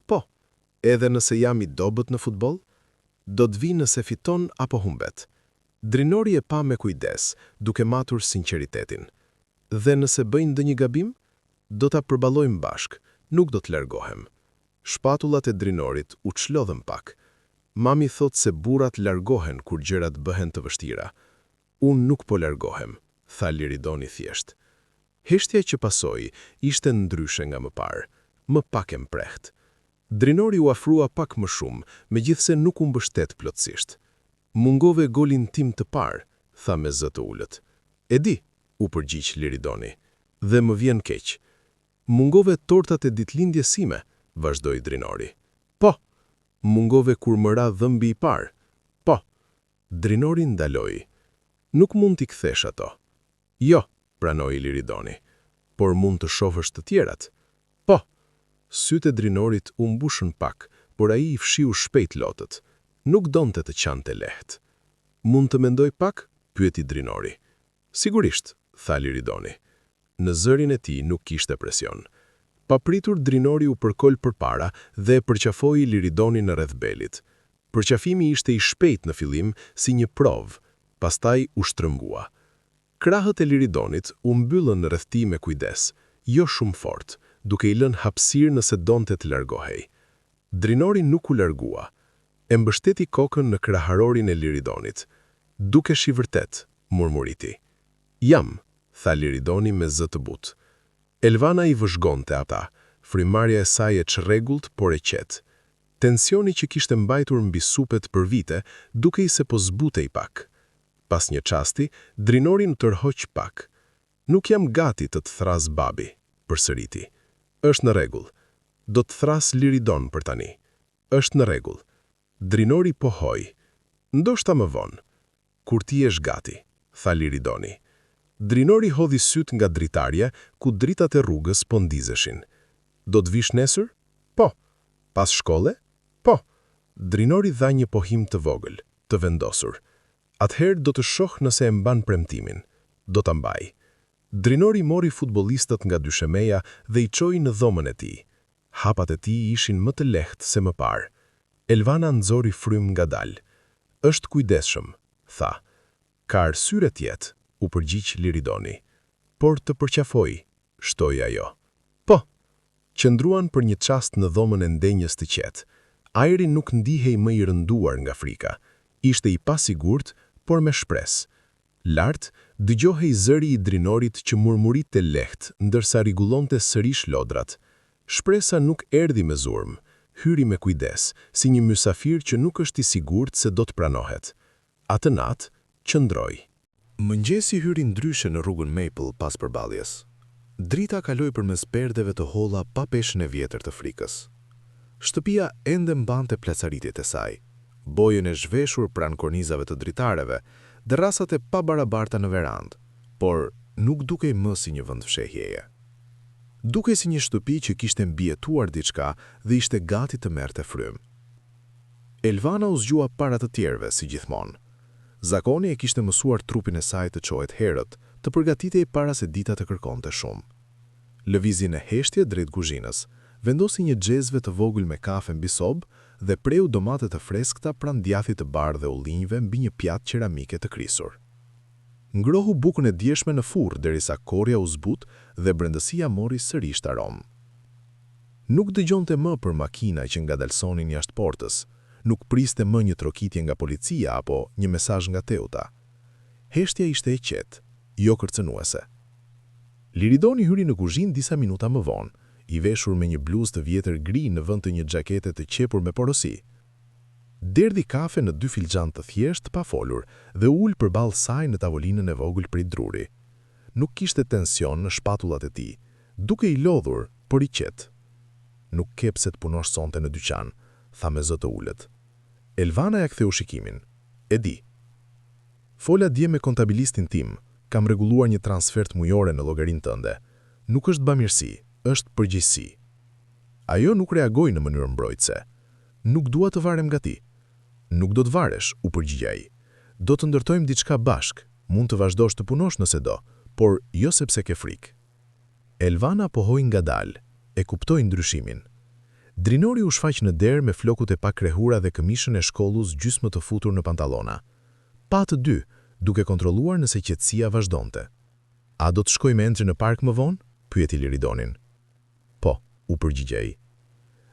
Po. Edhe nëse jam i dobët në futboll? Do të vi nëse fiton apo humbet. Drinori e pa me kujdes, duke matur sinqeritetin. Dhe nëse bëjnë ndonjë gabim, do ta përballojmë bashk, nuk do të largohem. Shpatullat e Drinorit u çlodhën pak. Mami thot se burrat largohen kur gjërat bëhen të vështira. Unë nuk po largohem, tha Liridoni thjesht. Heshtja që pasoi ishte ndryshe nga më parë, më pak e mprehtë. Drinori u afrua pak më shumë, megjithse nuk u mbështet plotësisht. Mungove golin tim të parë, tha me zë të ulët. E di, u përgjigj Liridoni, dhe më vjen keq. Mungove tortat e ditëlindjes sime, vazhdoi Drinori. Po, mungove kur më ra dhëmbi i parë. Po, Drinori ndaloi. Nuk mund t'i kthesh ato. Jo, pranoi Liridoni, por mund të shohësh të tjerat. Po, sytë e Drinorit u mbushën pak, por ai i fshiu shpejt lotët. Nuk donte të qante lehtë. Mund të mendoj pak? Pyeti Drinori. Sigurisht, tha Liridoni. Në zërin e tij nuk kishte presion. Papritur Drinori u përkol përpara dhe përqafoi Liridonin në rreth belit. Përqafimi ishte i shpejt në fillim si një provë, pastaj u shtrëngua. Krahët e Liridonit u mbyllën në rreth tij me kujdes, jo shumë fort, duke i lënë hapësirë nëse donte të largohej. Drinori nuk u largua. E mbështeti kokën në kraharorin e Liridonit. Dukesh i vërtet, murmuriti. Jam, tha Liridoni me zë të butë. Elvana i vëzhgonte ata, frymarrja e saj e çrregullt por e qetë. Tensioni që kishte mbajtur mbi supet për vite, dukej se po zbutej pak. Pas një çasti, Drinori u tërhoq pak. Nuk jam gati të thras babi, përsëriti. Është në rregull. Do të thras Liridon për tani. Është në rregull. Drinori pohoi. Ndoshta më vonë. Kur ti jesh gati, tha Liridoni. Drinori hodhi syt nga dritarja, ku dritat e rrugës po ndizeshin. Do të vish nesër? Po. Pas shkolle? Po. Drinori dha një pohim të vogël, të vendosur. Atëherë do të shoh nëse e mban premtimin. Do ta mbaj. Drinori mori futbollistët nga dyshemeja dhe i çoi në dhomën e tij. Hapat e tij ishin më të lehtë se më parë. Elvana nxori frym ngadalë. Është kujdesshëm, tha. Ka arsye të jetë, u përgjigj Liridoni. Por të përqafoj, shtoi ajo. Po. Qëndruan për një çast në dhomën e ndenjës të qetë. Ajri nuk ndihej më i rënduar nga frika. Ishte i pasigurt, por me shpresë. Lart, dëgjohej zëri i drinorit që murmurite lehtë, ndërsa rregullonte sërish lodrat. Shpresa nuk erdhi me zurmë, hyri me kujdes, si një mysafir që nuk është i sigurt se do të pranohet. Atë natë, qëndroi. Mëngjesi hyri ndryshe në rrugën Maple pas përballjes. Drita kaloi përmes perdeve të holla pa peshën e vjetër të frikës. Shtëpia ende mbante placaritjet e saj, bojën e zhveshur pranë kornizave të dritareve, dhe rasat e pabarabarta në verandë, por nuk dukej më si një vend fshehjeje. Dukej si një shtëpi që kishte mbijetuar diçka dhe ishte gati të merrte frymë. Elvana u zgjua para të tjerëve, si gjithmonë. Zakoni e kishte mësuar trupin e saj të çohet herët, të përgatitej para se dita të kërkonte shumë. Lëvizi në heshtje drejt kuzhinës, vendosi një xhezve të vogël me kafe mbi sobë dhe preu domate të freskëta pranë djathit të bardhë dhe ullinjve mbi një pjatë qeramike të krisur. Ngrohu bukën e djeshme në furrë derisa korja u zbut dhe brendësia mori sërish aromë. Nuk dëgjonte më për makina që ngadalsonin jashtë portës, nuk priste më një trokitje nga policia apo një mesazh nga Teuta. Heshtja ishte e qetë, jo kërcënuese. Liridoni hyri në kuzhinë disa minuta më vonë, i veshur me një bluzë të vjetër gri në vend të një xhakete të qepur me porosi. Derdhi kafe në 2 filxhan të thjeshtë pa folur dhe ul përballë saj në tavolinën e vogël prej druri. Nuk kishte tension në shpatullat e tij, duke i lodhur, por i qetë. Nuk kep se të punosh sonte në dyqan, tha me zë të ulët. Elvana ja ktheu shikimin. E di. Fola dje me kontabilistin tim, kam rregulluar një transfert mujore në llogarinë tënde. Nuk është bamirësi, është përgjegjësi. Ajo nuk reagoi në mënyrë mbrojtëse. Nuk dua të varem nga ti. Nuk do të varesh, u përgjigja ai. Do të ndërtojmë diçka bashk, mund të vazhdosh të punosh nëse do, por jo sepse ke frikë. Elvana pohoi ngadalë, e kuptoi ndryshimin. Drinori u shfaq në derë me flokut e pakrehura dhe këmishën e shkollus gjysmë të futur në pantallona. Pa të dy, duke kontrolluar nëse qetësia vazhdonte. A do të shkoj me Entri në park më vonë? Pyeti Liridonin. Po, u përgjigja ai.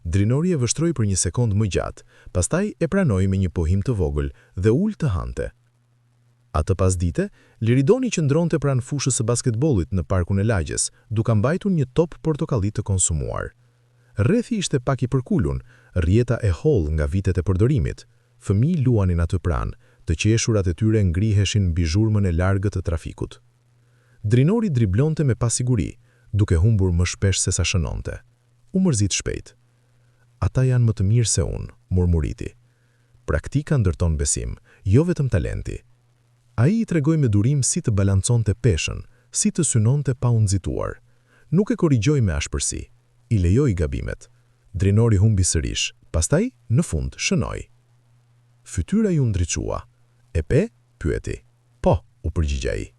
Drinori e vështroi për një sekondë më gjatë, pastaj e pranoi me një pohim të vogël dhe ul të hante. Atë pasdite, Liridoni qëndronte pranë fushës së basketbollit në parkun e lagjes, duke mbajtur një top portokalli të konsumuar. Rrethi ishte pak i përkulun, rrjeta e holl nga vitet e përdorimit. Fëmijë luanin aty pranë, të qeshurat e tyre ngriheshin mbi zhurmën e largët të trafikut. Drinori driblonte me pasiguri, duke humbur më shpesh se sa shënonte. U mërzit shpejt. Ata janë më të mirë se unë, murmuriti. Praktika ndërton besim, jo vetëm talenti. Ai i tregoi me durim si të balanconte peshën, si të synonte pa u nxituar. Nuk e korrigjoi me ashpërsi, i lejoi gabimet. Drinori humbi sërish, pastaj në fund shënoi. Fytyra ju ndriçua. E pe? Pyeti. Po, u përgjigja ai.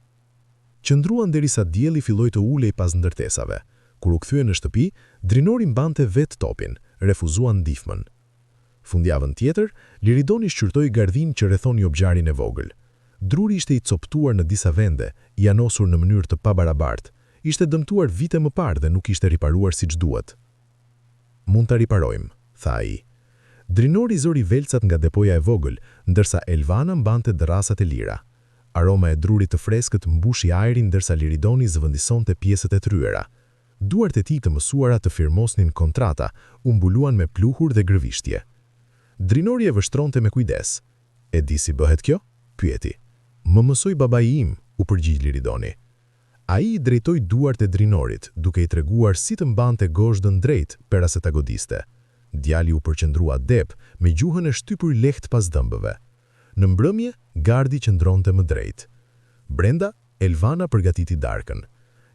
Qëndruan derisa dielli filloi të ulej pas ndërtesave. Kur u kthye në shtëpi, Drinori mbante vetë topin, refuzuan ndihmën. Fundjavën tjetër, Liridoni shqyrtoi gardhin që rrethon jobgjarin e vogël. Druri ishte i coptuar në disa vende, i anosur në mënyrë të pabarabartë, ishte dëmtuar vite më parë dhe nuk ishte riparuar siç duhet. Mund ta riparojmë, tha ai. Drinori zori velcat nga depoja e vogël, ndërsa Elvana mbante dërrasat e lira. Aroma e drurit të freskët mbushi ajrin ndërsa Liridoni zëvendësonte pjesët e tryera. Duart e tij të mësuara të firmosnin kontrata, u mbuluan me pluhur dhe gërvishtje. Drinori e vështronte me kujdes. E di si bëhet kjo? Pyeti. Më mësoi babai im, u përgjigj Liridoni. Ai i drejtoi duart e Drinorit, duke i treguar si të mbante gozhdën drejt para se ta godiste. Djali u përqendrua dep, me gjuhën e shtypur lehtë pas dëmbëve. Në mbrëmje, gardi qëndronte më drejt. Brenda, Elvana përgatiti darkën.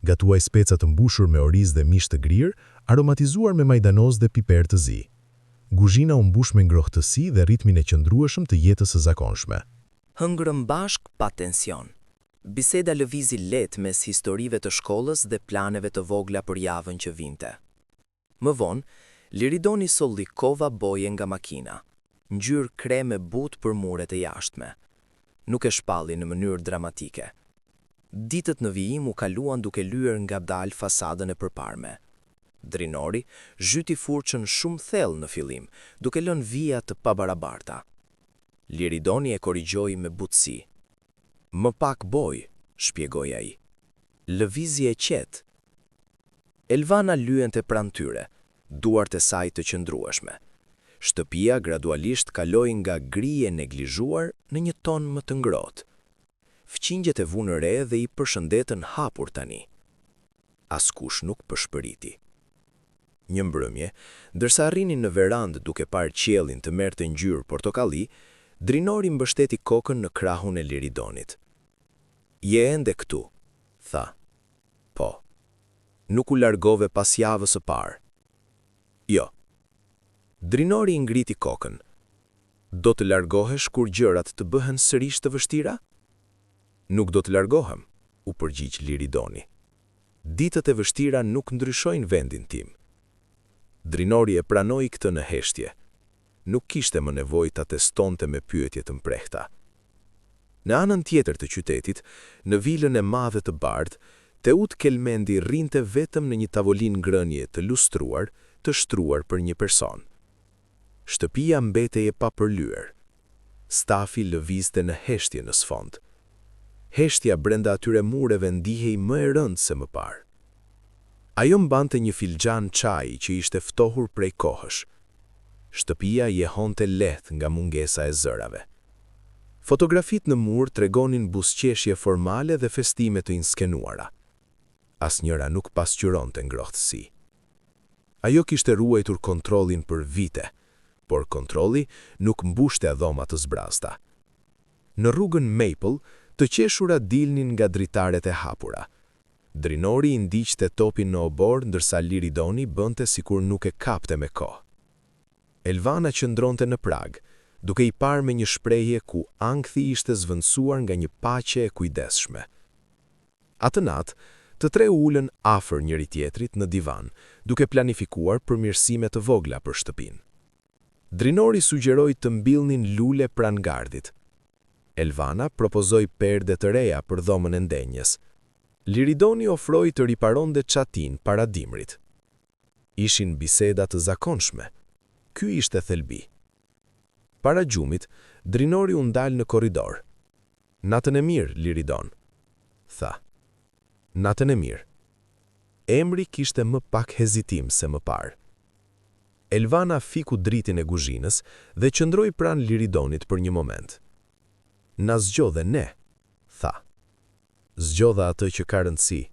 Gatuaj speca të mbushur me oriz dhe mish të grirë, aromatizuar me majdanoz dhe piper të zi. Kuzhina u mbush me ngrohtësi dhe ritmin e qëndrueshëm të jetës së zakonshme. Hëngrëm bashk pa tension. Biseda lëvizi lehtë mes historive të shkollës dhe planeve të vogla për javën që vinte. Më vonë, Liridoni solli kova boje nga makina, ngjyrë kreme butë për muret e jashtme. Nuk e shpalli në mënyrë dramatike. Ditët në vijim u kaluan duke lyer ngadalë fasadën e përparme. Drinori zhyti furçën shumë thellë në fillim, duke lënë vija të pabarabarta. Liridoni e korrigjoi me butësi. "Më pak boj", shpjegoi ai. "Lëvizje e qetë." Elvana lyente pranë tyre, duart e saj të qëndrueshme. Shtëpia gradualisht kaloi nga grije neglizhuar në një ton më të ngrohtë. Fqingjet e vunë re dhe i përshëndetën hapur tani. Askush nuk përshpëriti. Një mbrëmje, ndërsa rrinin në verandë duke parë qiellin të merrte ngjyrë portokalli, Drinori mbështeti kokën në krahun e Liridonit. "Je ende këtu", tha. "Po." "Nuk u largove pas javës së parë." "Jo." Drinori ngriti kokën. "Do të largohesh kur gjërat të bëhen sërish të vështira?" "Nuk do të largohem", u përgjigj Liridoni. "Ditët e vështira nuk ndryshojnë vendin tim." Drinori e pranoi këtë në heshtje. Nuk kishte më nevojë ta testonte me pyetje të mprehta. Në anën tjetër të qytetit, në vilën e madhe të bardhë, Teut Kelmendi rrinte vetëm në një tavolinë ngrënie të lustruar, të shtruar për një person. Shtëpia mbetej e papërlyer. Stafi lëvizte në heshtje në sfond. Heshtja brenda atyre mureve ndihej më e rëndë se më parë. Ajo mbante një filxhan çaji që ishte ftohur prej kohësh. Shtëpia jehonte lehtë nga mungesa e zërave. Fotografit në mur tregonin buzëqeshje formale dhe festime të inskenuara. Asnjëra nuk pasqyronte ngrohtësi. Ajo kishte ruajtur kontrollin për vite, por kontrolli nuk mbushte dhoma të zbrasta. Në rrugën Maple, të qeshura dilnin nga dritaret e hapura. Drinori i ndiqte topin në obor, ndërsa Liridoni bënte sikur nuk e kapte me kohë. Elvana qëndronte në prag, duke i parë me një shprehje ku ankthi ishte zvendësuar nga një paqe e kujdesshme. Atë natë, të tre ulën afër njëri tjetrit në divan, duke planifikuar përmirësime të vogla për shtëpinë. Drinori sugjeroi të mbillnin lule pranë gardit. Elvana propozoi perde të reja për dhomën e ndenjes. Liridoni ofroi të riparonte çatin para dimrit. Ishin biseda të zakonshme. Ky ishte thelbi. Para gjumit, Drinori u ndal në korridor. "Natën e mirë, Liridon", tha. "Natën e mirë." Emri kishte më pak hezitim se më parë. Elvana fiku dritin e kuzhinës dhe qëndroi pranë Liridonit për një moment. "Na zgjodhe ne", tha. "Zgjodha atë që ka rëndësi",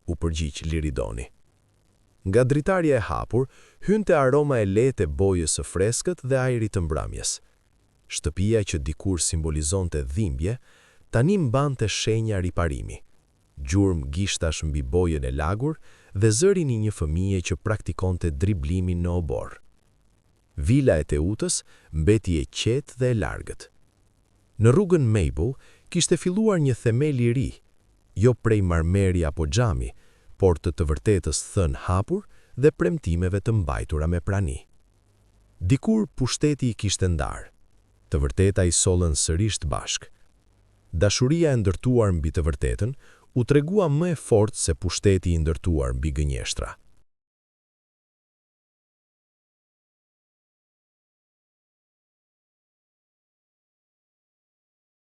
u përgjigj Liridoni. Nga dritarja e hapur, hynte aroma e lehtë e bojës së freskët dhe ajrit të mbrëmjes. Shtëpia që dikur simbolizonte dhimbje, tani mbante shenja riparimi. Gjurmë gishtash mbi bojën e lagur dhe zërin i një fëmije që praktikonte driblimin në obor. Vila e Teutës mbeti e qetë dhe e largët. Në rrugën Maple kishte filluar një themel i ri, jo prej marmeri apo xhami, por të vërtetës thënë hapur dhe premtimeve të mbajtura me prani. Dikur pushteti i kishte ndarë, të vërteta i sollën sërish bashk. Dashuria e ndërtuar mbi të vërtetën u tregua më e fortë se pushteti i ndërtuar mbi gënjeshtra.